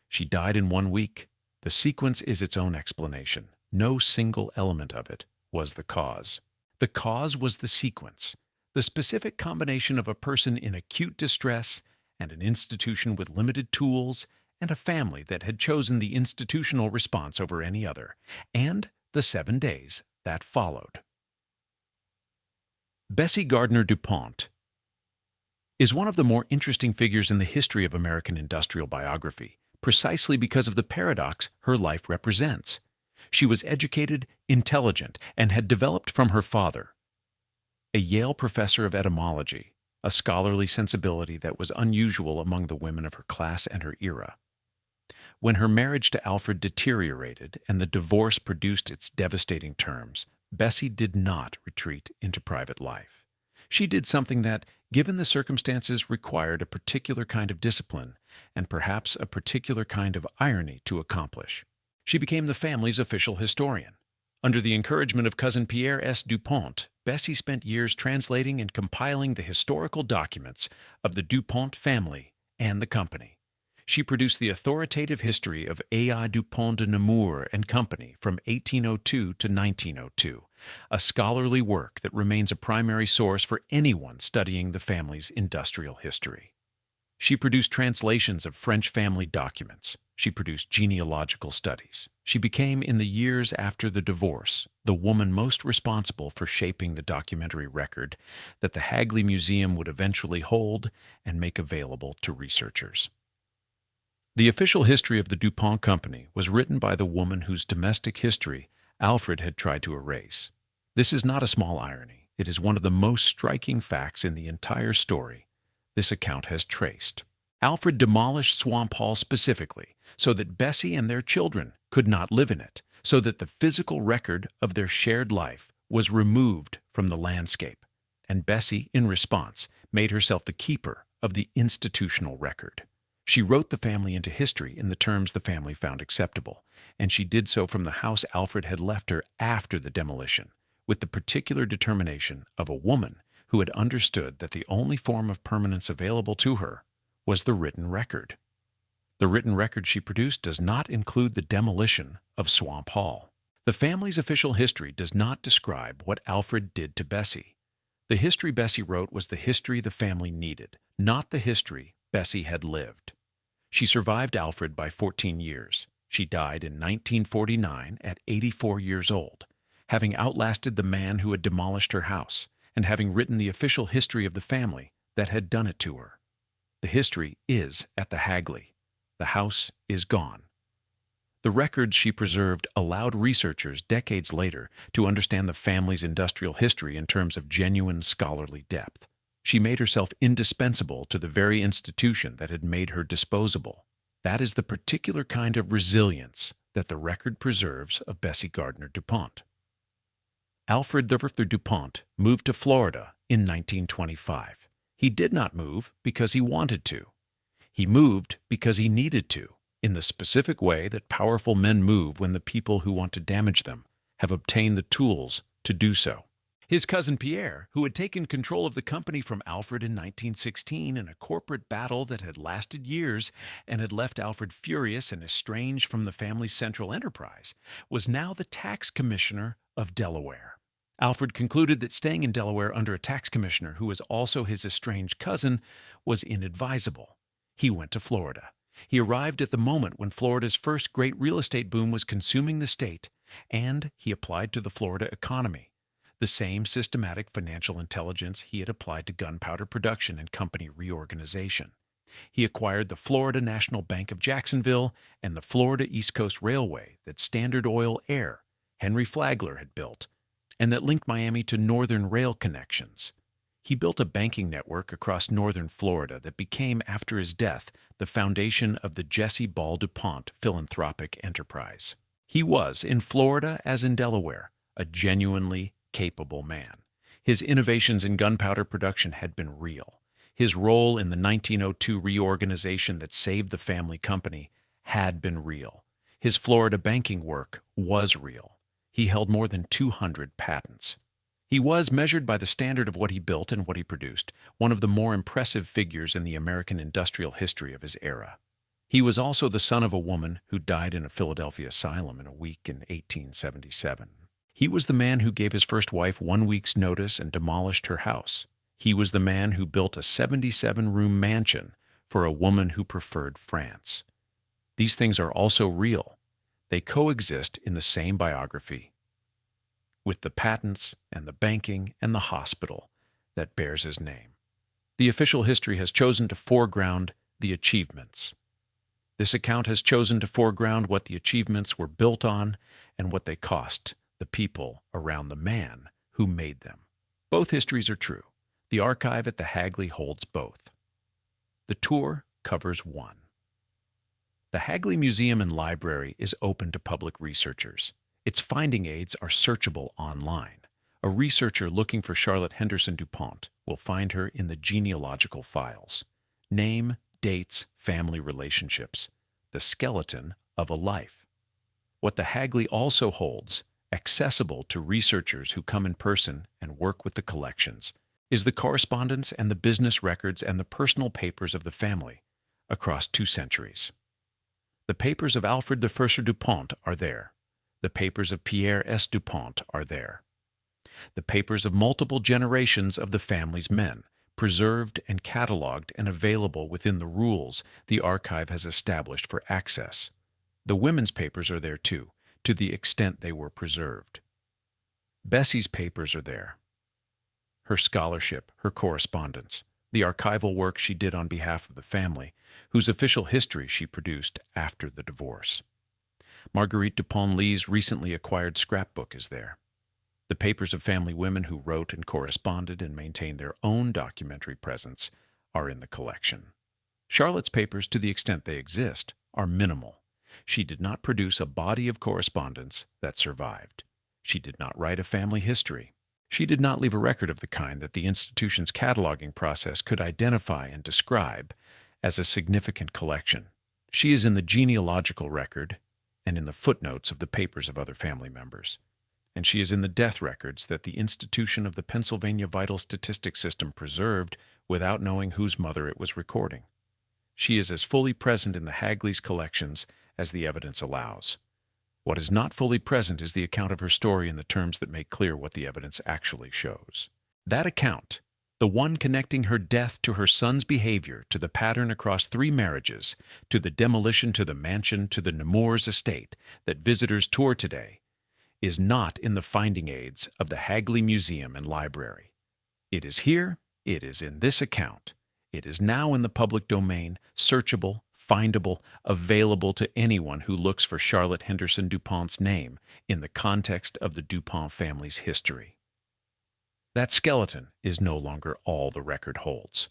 She died in 1 week. The sequence is its own explanation. No single element of it was the cause. The cause was the sequence, the specific combination of a person in acute distress and an institution with limited tools and a family that had chosen the institutional response over any other, and the 7 days that followed. Bessie Gardner du Pont is one of the more interesting figures in the history of American industrial biography, precisely because of the paradox her life represents. She was educated, intelligent, and had developed from her father, a Yale professor of etymology, a scholarly sensibility that was unusual among the women of her class and her era. When her marriage to Alfred deteriorated and the divorce produced its devastating terms, Bessie did not retreat into private life. She did something that, given the circumstances, required a particular kind of discipline and perhaps a particular kind of irony to accomplish. She became the family's official historian. Under the encouragement of cousin Pierre S. Du Pont, Bessie spent years translating and compiling the historical documents of the Du Pont family and the company. She produced the authoritative history of A.I. Du Pont de Nemours and Company from 1802 to 1902, a scholarly work that remains a primary source for anyone studying the family's industrial history. She produced translations of French family documents. She produced genealogical studies. She became, in the years after the divorce, the woman most responsible for shaping the documentary record that the Hagley Museum would eventually hold and make available to researchers. The official history of the Du Pont Company was written by the woman whose domestic history Alfred had tried to erase. This is not a small irony. It is one of the most striking facts in the entire story this account has traced. Alfred demolished Swamp Hall specifically so that Bessie and their children could not live in it, so that the physical record of their shared life was removed from the landscape, and Bessie, in response, made herself the keeper of the institutional record. She wrote the family into history in the terms the family found acceptable, and she did so from the house Alfred had left her after the demolition, with the particular determination of a woman who had understood that the only form of permanence available to her was the written record. The written record she produced does not include the demolition of Swamp Hall. The family's official history does not describe what Alfred did to Bessie. The history Bessie wrote was the history the family needed, not the history Bessie had lived. She survived Alfred by 14 years. She died in 1949 at 84 years old, having outlasted the man who had demolished her house and having written the official history of the family that had done it to her. The history is at the Hagley. The house is gone. The records she preserved allowed researchers decades later to understand the family's industrial history in terms of genuine scholarly depth. She made herself indispensable to the very institution that had made her disposable. That is the particular kind of resilience that the record preserves of Bessie Gardner DuPont. Alfred DuPont moved to Florida in 1925. He did not move because he wanted to. He moved because he needed to, in the specific way that powerful men move when the people who want to damage them have obtained the tools to do so. His cousin Pierre, who had taken control of the company from Alfred in 1916 in a corporate battle that had lasted years and had left Alfred furious and estranged from the family's central enterprise, was now the tax commissioner of Delaware. Alfred concluded that staying in Delaware under a tax commissioner who was also his estranged cousin was inadvisable. He went to Florida. He arrived at the moment when Florida's first great real estate boom was consuming the state, and he applied to the Florida economy the same systematic financial intelligence he had applied to gunpowder production and company reorganization. He acquired the Florida National Bank of Jacksonville and the Florida East Coast Railway that Standard Oil heir Henry Flagler had built, and that linked Miami to northern rail connections. He built a banking network across northern Florida that became, after his death, the foundation of the Jesse Ball DuPont philanthropic enterprise. He was, in Florida as in Delaware, a genuinely capable man. His innovations in gunpowder production had been real. His role in the 1902 reorganization that saved the family company had been real. His Florida banking work was real. He held more than 200 patents. He was, measured by the standard of what he built and what he produced, one of the more impressive figures in the American industrial history of his era. He was also the son of a woman who died in a Philadelphia asylum in a week in 1877. He was the man who gave his first wife 1 week's notice and demolished her house. He was the man who built a 77-room mansion for a woman who preferred France. These things are also real. They coexist in the same biography, with the patents and the banking and the hospital that bears his name. The official history has chosen to foreground the achievements. This account has chosen to foreground what the achievements were built on and what they cost the people around the man who made them. Both histories are true. The archive at the Hagley holds both. The tour covers one. The Hagley Museum and Library is open to public researchers. Its finding aids are searchable online. A researcher looking for Charlotte Henderson DuPont will find her in the genealogical files. Name, dates, family relationships. The skeleton of a life. What the Hagley also holds, accessible to researchers who come in person and work with the collections, is the correspondence and the business records and the personal papers of the family across 2 centuries. The papers of Alfred I DuPont are there. The papers of Pierre S. DuPont are there. The papers of multiple generations of the family's men, preserved and cataloged and available within the rules the archive has established for access. The women's papers are there too, to the extent they were preserved. Bessie's papers are there. Her scholarship, her correspondence, the archival work she did on behalf of the family, whose official history she produced after the divorce. Marguerite Dupont-Lee's recently acquired scrapbook is there. The papers of family women who wrote and corresponded and maintained their own documentary presence are in the collection. Charlotte's papers, to the extent they exist, are minimal. She did not produce a body of correspondence that survived. She did not write a family history. She did not leave a record of the kind that the institution's cataloging process could identify and describe as a significant collection. She is in the genealogical record and in the footnotes of the papers of other family members. And she is in the death records that the institution of the Pennsylvania Vital Statistics System preserved without knowing whose mother it was recording. She is as fully present in the Hagley's collections as the evidence allows. What is not fully present is the account of her story in the terms that make clear what the evidence actually shows. That account, the one connecting her death to her son's behavior, to the pattern across 3 marriages, to the demolition to the mansion, to the Nemours estate that visitors tour today, is not in the finding aids of the Hagley Museum and Library. It is here, it is in this account. It is now in the public domain, searchable, findable, available to anyone who looks for Charlotte Henderson DuPont's name in the context of the DuPont family's history. That skeleton is no longer all the record holds.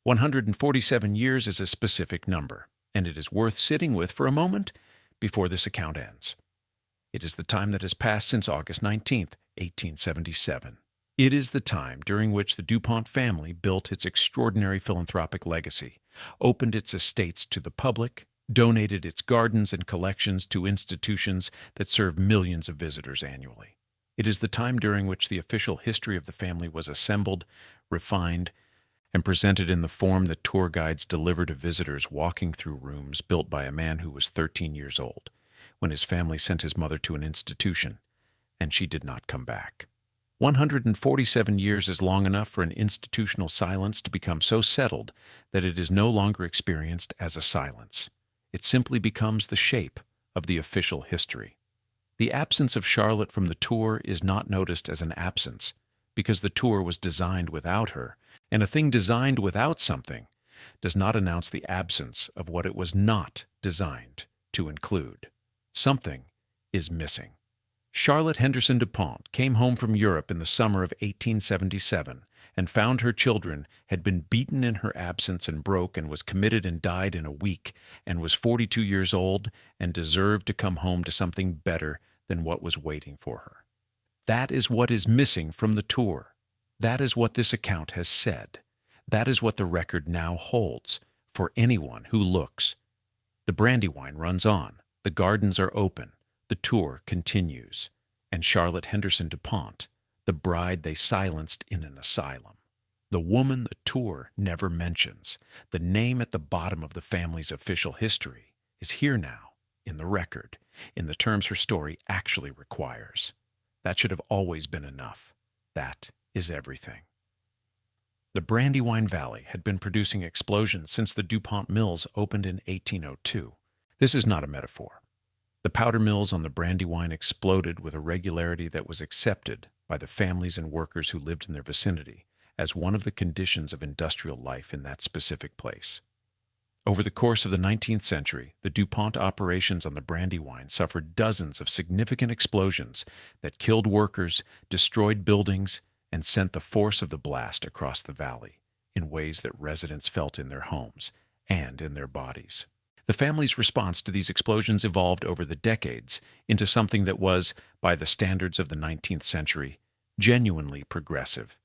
147 years is a specific number, and it is worth sitting with for a moment before this account ends. It is the time that has passed since August 19th, 1877. It is the time during which the DuPont family built its extraordinary philanthropic legacy, opened its estates to the public, donated its gardens and collections to institutions that serve millions of visitors annually. It is the time during which the official history of the family was assembled, refined, and presented in the form that tour guides deliver to visitors walking through rooms built by a man who was 13 years old, when his family sent his mother to an institution, and she did not come back. 147 years is long enough for an institutional silence to become so settled that it is no longer experienced as a silence. It simply becomes the shape of the official history. The absence of Charlotte from the tour is not noticed as an absence, because the tour was designed without her, and a thing designed without something does not announce the absence of what it was not designed to include. Something is missing. Charlotte Henderson DuPont came home from Europe in the summer of 1877 and found her children had been beaten in her absence and broke and was committed and died in a week and was 42 years old and deserved to come home to something better than what was waiting for her. That is what is missing from the tour. That is what this account has said. That is what the record now holds for anyone who looks. The Brandywine runs on. The gardens are open. The tour continues, and Charlotte Henderson DuPont, the bride they silenced in an asylum, the woman the tour never mentions, the name at the bottom of the family's official history, is here now, in the record, in the terms her story actually requires. That should have always been enough. That is everything. The Brandywine Valley had been producing explosions since the DuPont mills opened in 1802. This is not a metaphor. The powder mills on the Brandywine exploded with a regularity that was accepted by the families and workers who lived in their vicinity as one of the conditions of industrial life in that specific place. Over the course of the 19th century, the DuPont operations on the Brandywine suffered dozens of significant explosions that killed workers, destroyed buildings, and sent the force of the blast across the valley in ways that residents felt in their homes and in their bodies. The family's response to these explosions evolved over the decades into something that was, by the standards of the 19th century, genuinely progressive.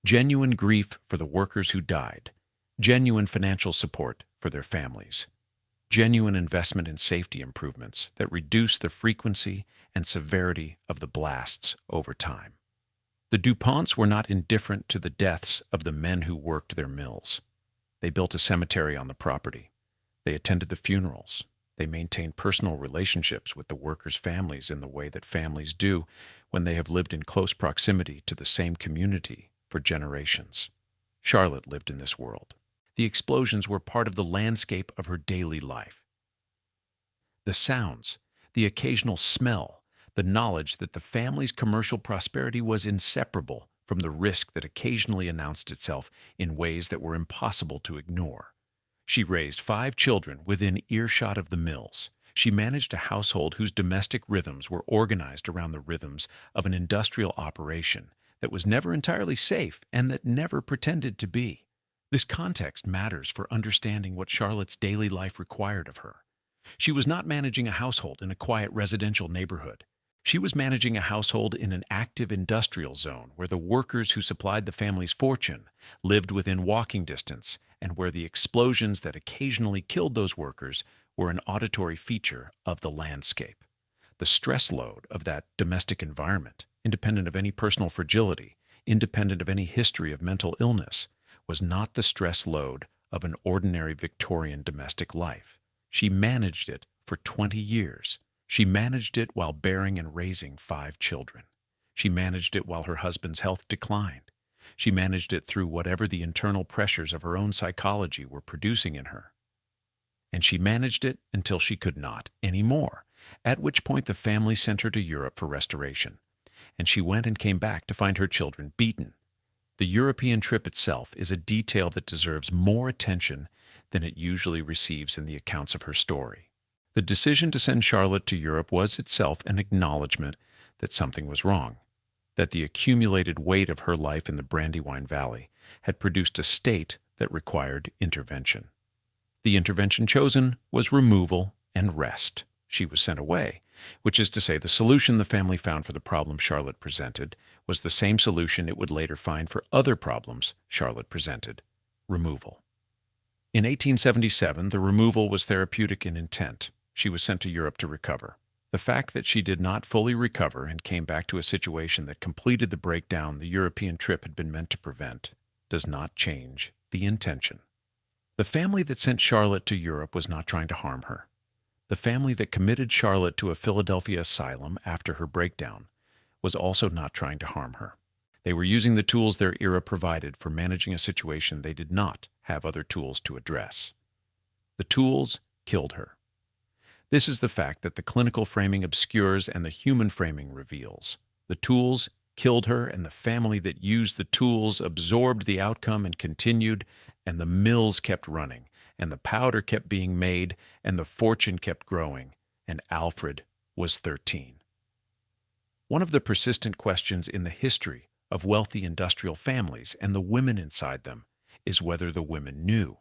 Genuine grief for the workers who died, genuine financial support for their families, genuine investment in safety improvements that reduce the frequency and severity of the blasts over time. The DuPonts were not indifferent to the deaths of the men who worked their mills. They built a cemetery on the property. They attended the funerals. They maintained personal relationships with the workers' families in the way that families do when they have lived in close proximity to the same community for generations. Charlotte lived in this world. The explosions were part of the landscape of her daily life. The sounds, the occasional smell, the knowledge that the family's commercial prosperity was inseparable from the risk that occasionally announced itself in ways that were impossible to ignore. She raised 5 children within earshot of the mills. She managed a household whose domestic rhythms were organized around the rhythms of an industrial operation that was never entirely safe and that never pretended to be. This context matters for understanding what Charlotte's daily life required of her. She was not managing a household in a quiet residential neighborhood. She was managing a household in an active industrial zone where the workers who supplied the family's fortune lived within walking distance and where the explosions that occasionally killed those workers were an auditory feature of the landscape. The stress load of that domestic environment, independent of any personal fragility, independent of any history of mental illness, was not the stress load of an ordinary Victorian domestic life. She managed it for 20 years. She managed it while bearing and raising 5 children. She managed it while her husband's health declined. She managed it through whatever the internal pressures of her own psychology were producing in her. And she managed it until she could not anymore, at which point the family sent her to Europe for restoration, and she went and came back to find her children beaten. The European trip itself is a detail that deserves more attention than it usually receives in the accounts of her story. The decision to send Charlotte to Europe was itself an acknowledgement that something was wrong, that the accumulated weight of her life in the Brandywine Valley had produced a state that required intervention. The intervention chosen was removal and rest. She was sent away, which is to say the solution the family found for the problem Charlotte presented was the same solution it would later find for other problems Charlotte presented: removal. In 1877, the removal was therapeutic in intent. She was sent to Europe to recover. The fact that she did not fully recover and came back to a situation that completed the breakdown the European trip had been meant to prevent does not change the intention. The family that sent Charlotte to Europe was not trying to harm her. The family that committed Charlotte to a Philadelphia asylum after her breakdown was also not trying to harm her. They were using the tools their era provided for managing a situation they did not have other tools to address. The tools killed her. This is the fact that the clinical framing obscures and the human framing reveals. The tools killed her, and the family that used the tools absorbed the outcome and continued, and the mills kept running, and the powder kept being made, and the fortune kept growing, and Alfred was 13. One of the persistent questions in the history of wealthy industrial families and the women inside them is whether the women knew.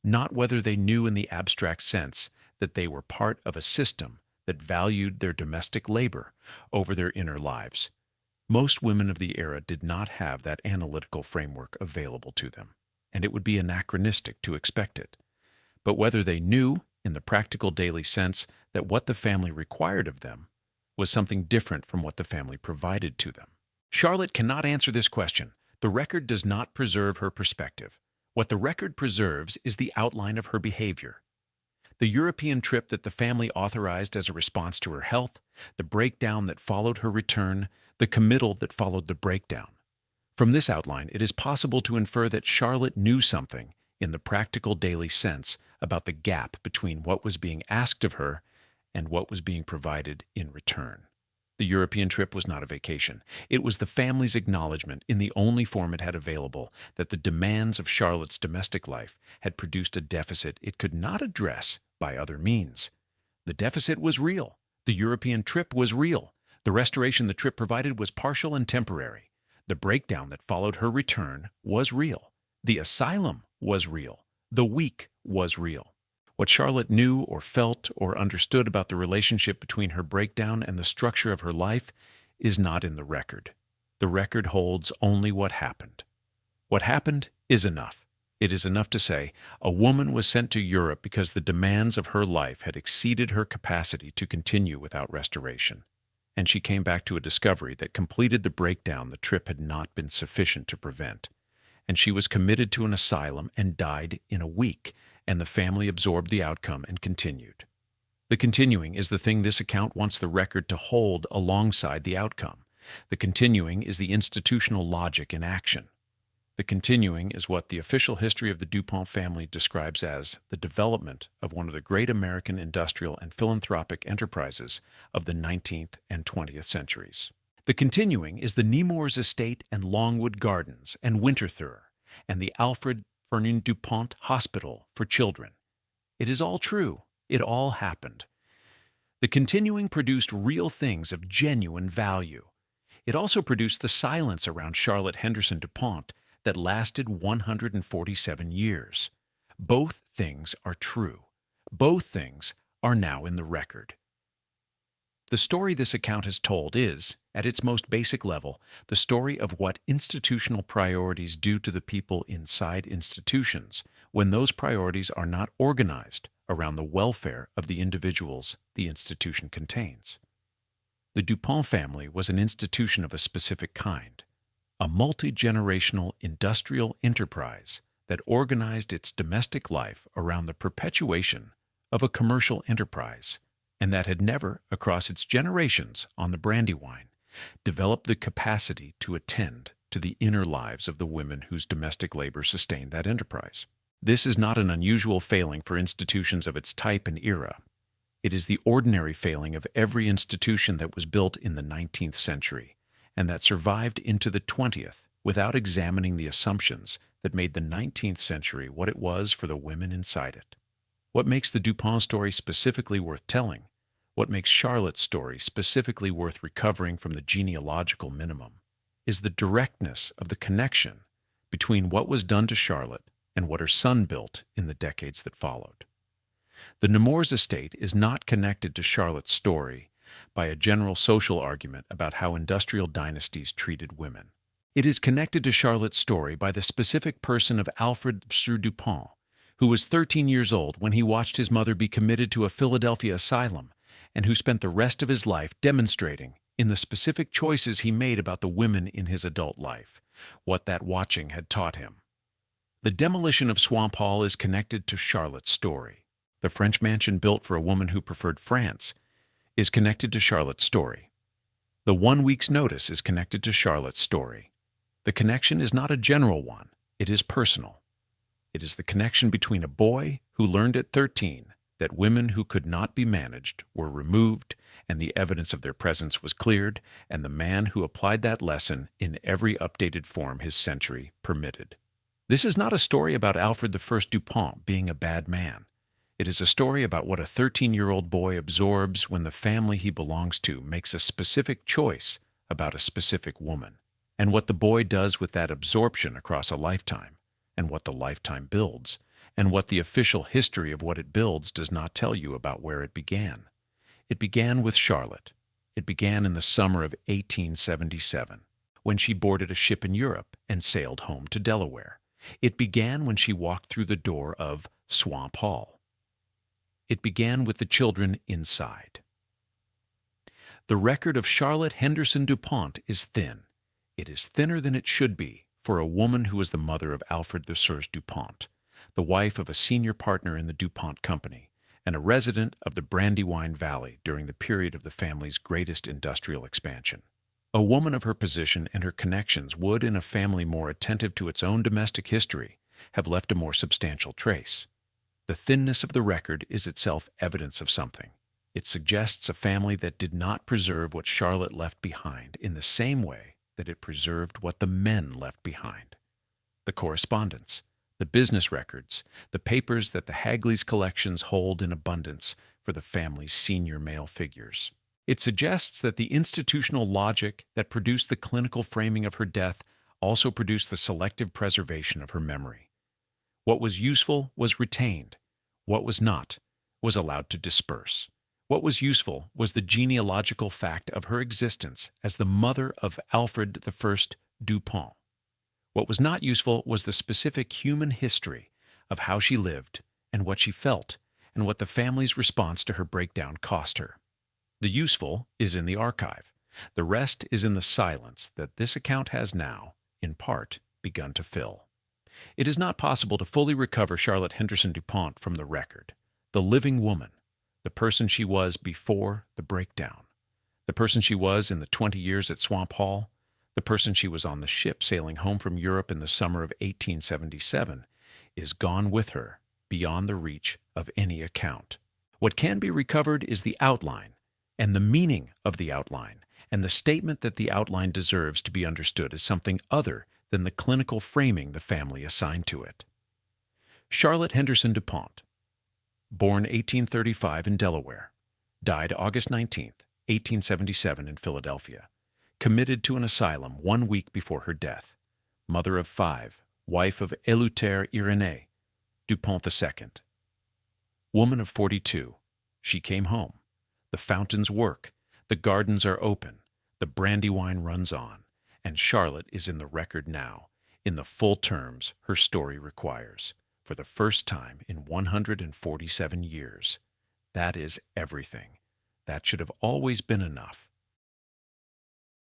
Not whether they knew in the abstract sense that they were part of a system that valued their domestic labor over their inner lives. Most women of the era did not have that analytical framework available to them, and it would be anachronistic to expect it. But whether they knew, in the practical daily sense, that what the family required of them was something different from what the family provided to them. Charlotte cannot answer this question. The record does not preserve her perspective. What the record preserves is the outline of her behavior. The European trip that the family authorized as a response to her health, the breakdown that followed her return, the committal that followed the breakdown. From this outline, it is possible to infer that Charlotte knew something, in the practical daily sense, about the gap between what was being asked of her and what was being provided in return. The European trip was not a vacation. It was the family's acknowledgement, in the only form it had available, that the demands of Charlotte's domestic life had produced a deficit it could not address by other means. The deficit was real. The European trip was real. The restoration the trip provided was partial and temporary. The breakdown that followed her return was real. The asylum was real. The week was real. What Charlotte knew or felt or understood about the relationship between her breakdown and the structure of her life is not in the record. The record holds only what happened. What happened is enough. It is enough to say, a woman was sent to Europe because the demands of her life had exceeded her capacity to continue without restoration, and she came back to a discovery that completed the breakdown the trip had not been sufficient to prevent. And she was committed to an asylum and died in a week, and the family absorbed the outcome and continued. The continuing is the thing this account wants the record to hold alongside the outcome. The continuing is the institutional logic in action. The continuing is what the official history of the Du Pont family describes as the development of one of the great American industrial and philanthropic enterprises of the 19th and 20th centuries. The continuing is the Nemours Estate and Longwood Gardens and Winterthur and the Alfred Fernand Du Pont Hospital for Children. It is all true. It all happened. The continuing produced real things of genuine value. It also produced the silence around Charlotte Henderson Du Pont that lasted 147 years. Both things are true. Both things are now in the record. The story this account has told is, at its most basic level, the story of what institutional priorities do to the people inside institutions when those priorities are not organized around the welfare of the individuals the institution contains. The Du Pont family was an institution of a specific kind, a multi-generational industrial enterprise that organized its domestic life around the perpetuation of a commercial enterprise, and that had never, across its generations on the Brandywine, developed the capacity to attend to the inner lives of the women whose domestic labor sustained that enterprise. This is not an unusual failing for institutions of its type and era. It is the ordinary failing of every institution that was built in the 19th century and that survived into the 20th without examining the assumptions that made the 19th century what it was for the women inside it. What makes the DuPont story specifically worth telling? What makes Charlotte's story specifically worth recovering from the genealogical minimum is the directness of the connection between what was done to Charlotte and what her son built in the decades that followed. The Nemours estate is not connected to Charlotte's story by a general social argument about how industrial dynasties treated women. It is connected to Charlotte's story by the specific person of Alfred du Pont, who was 13 years old when he watched his mother be committed to a Philadelphia asylum, and who spent the rest of his life demonstrating, in the specific choices he made about the women in his adult life, what that watching had taught him. The demolition of Swamp Hall is connected to Charlotte's story. The French mansion built for a woman who preferred France is connected to Charlotte's story. The 1 week's notice is connected to Charlotte's story. The connection is not a general one, it is personal. It is the connection between a boy who learned at 13 that women who could not be managed were removed and the evidence of their presence was cleared, and the man who applied that lesson in every updated form his century permitted. This is not a story about Alfred I du Pont being a bad man. It is a story about what a 13-year-old boy absorbs when the family he belongs to makes a specific choice about a specific woman, and what the boy does with that absorption across a lifetime, and what the lifetime builds, and what the official history of what it builds does not tell you about where it began. It began with Charlotte. It began in the summer of 1877, when she boarded a ship in Europe and sailed home to Delaware. It began when she walked through the door of Swamp Hall. It began with the children inside. The record of Charlotte Henderson DuPont is thin. It is thinner than it should be for a woman who was the mother of Alfred I DuPont, the wife of a senior partner in the DuPont Company, and a resident of the Brandywine Valley during the period of the family's greatest industrial expansion. A woman of her position and her connections would, in a family more attentive to its own domestic history, have left a more substantial trace. The thinness of the record is itself evidence of something. It suggests a family that did not preserve what Charlotte left behind in the same way that it preserved what the men left behind. The correspondence, the business records, the papers that the Hagley's collections hold in abundance for the family's senior male figures. It suggests that the institutional logic that produced the clinical framing of her death also produced the selective preservation of her memory. What was useful was retained. What was not was allowed to disperse. What was useful was the genealogical fact of her existence as the mother of Alfred I du Pont. What was not useful was the specific human history of how she lived and what she felt and what the family's response to her breakdown cost her. The useful is in the archive. The rest is in the silence that this account has now, in part, begun to fill. It is not possible to fully recover Charlotte Henderson DuPont from the record, the living woman, the person she was before the breakdown, the person she was in the 20 years at Swamp Hall, the person she was on the ship sailing home from Europe in the summer of 1877, is gone with her beyond the reach of any account. What can be recovered is the outline, and the meaning of the outline, and the statement that the outline deserves to be understood as something other than the clinical framing the family assigned to it. Charlotte Henderson DuPont, born 1835 in Delaware, died August 19, 1877 in Philadelphia, committed to an asylum 1 week before her death, mother of 5, wife of Eleuthère Irénée DuPont II. Woman of 42, she came home. The fountains work, the gardens are open, the Brandywine runs on, and Charlotte is in the record now, in the full terms her story requires, for the first time in 147 years. That is everything. That should have always been enough.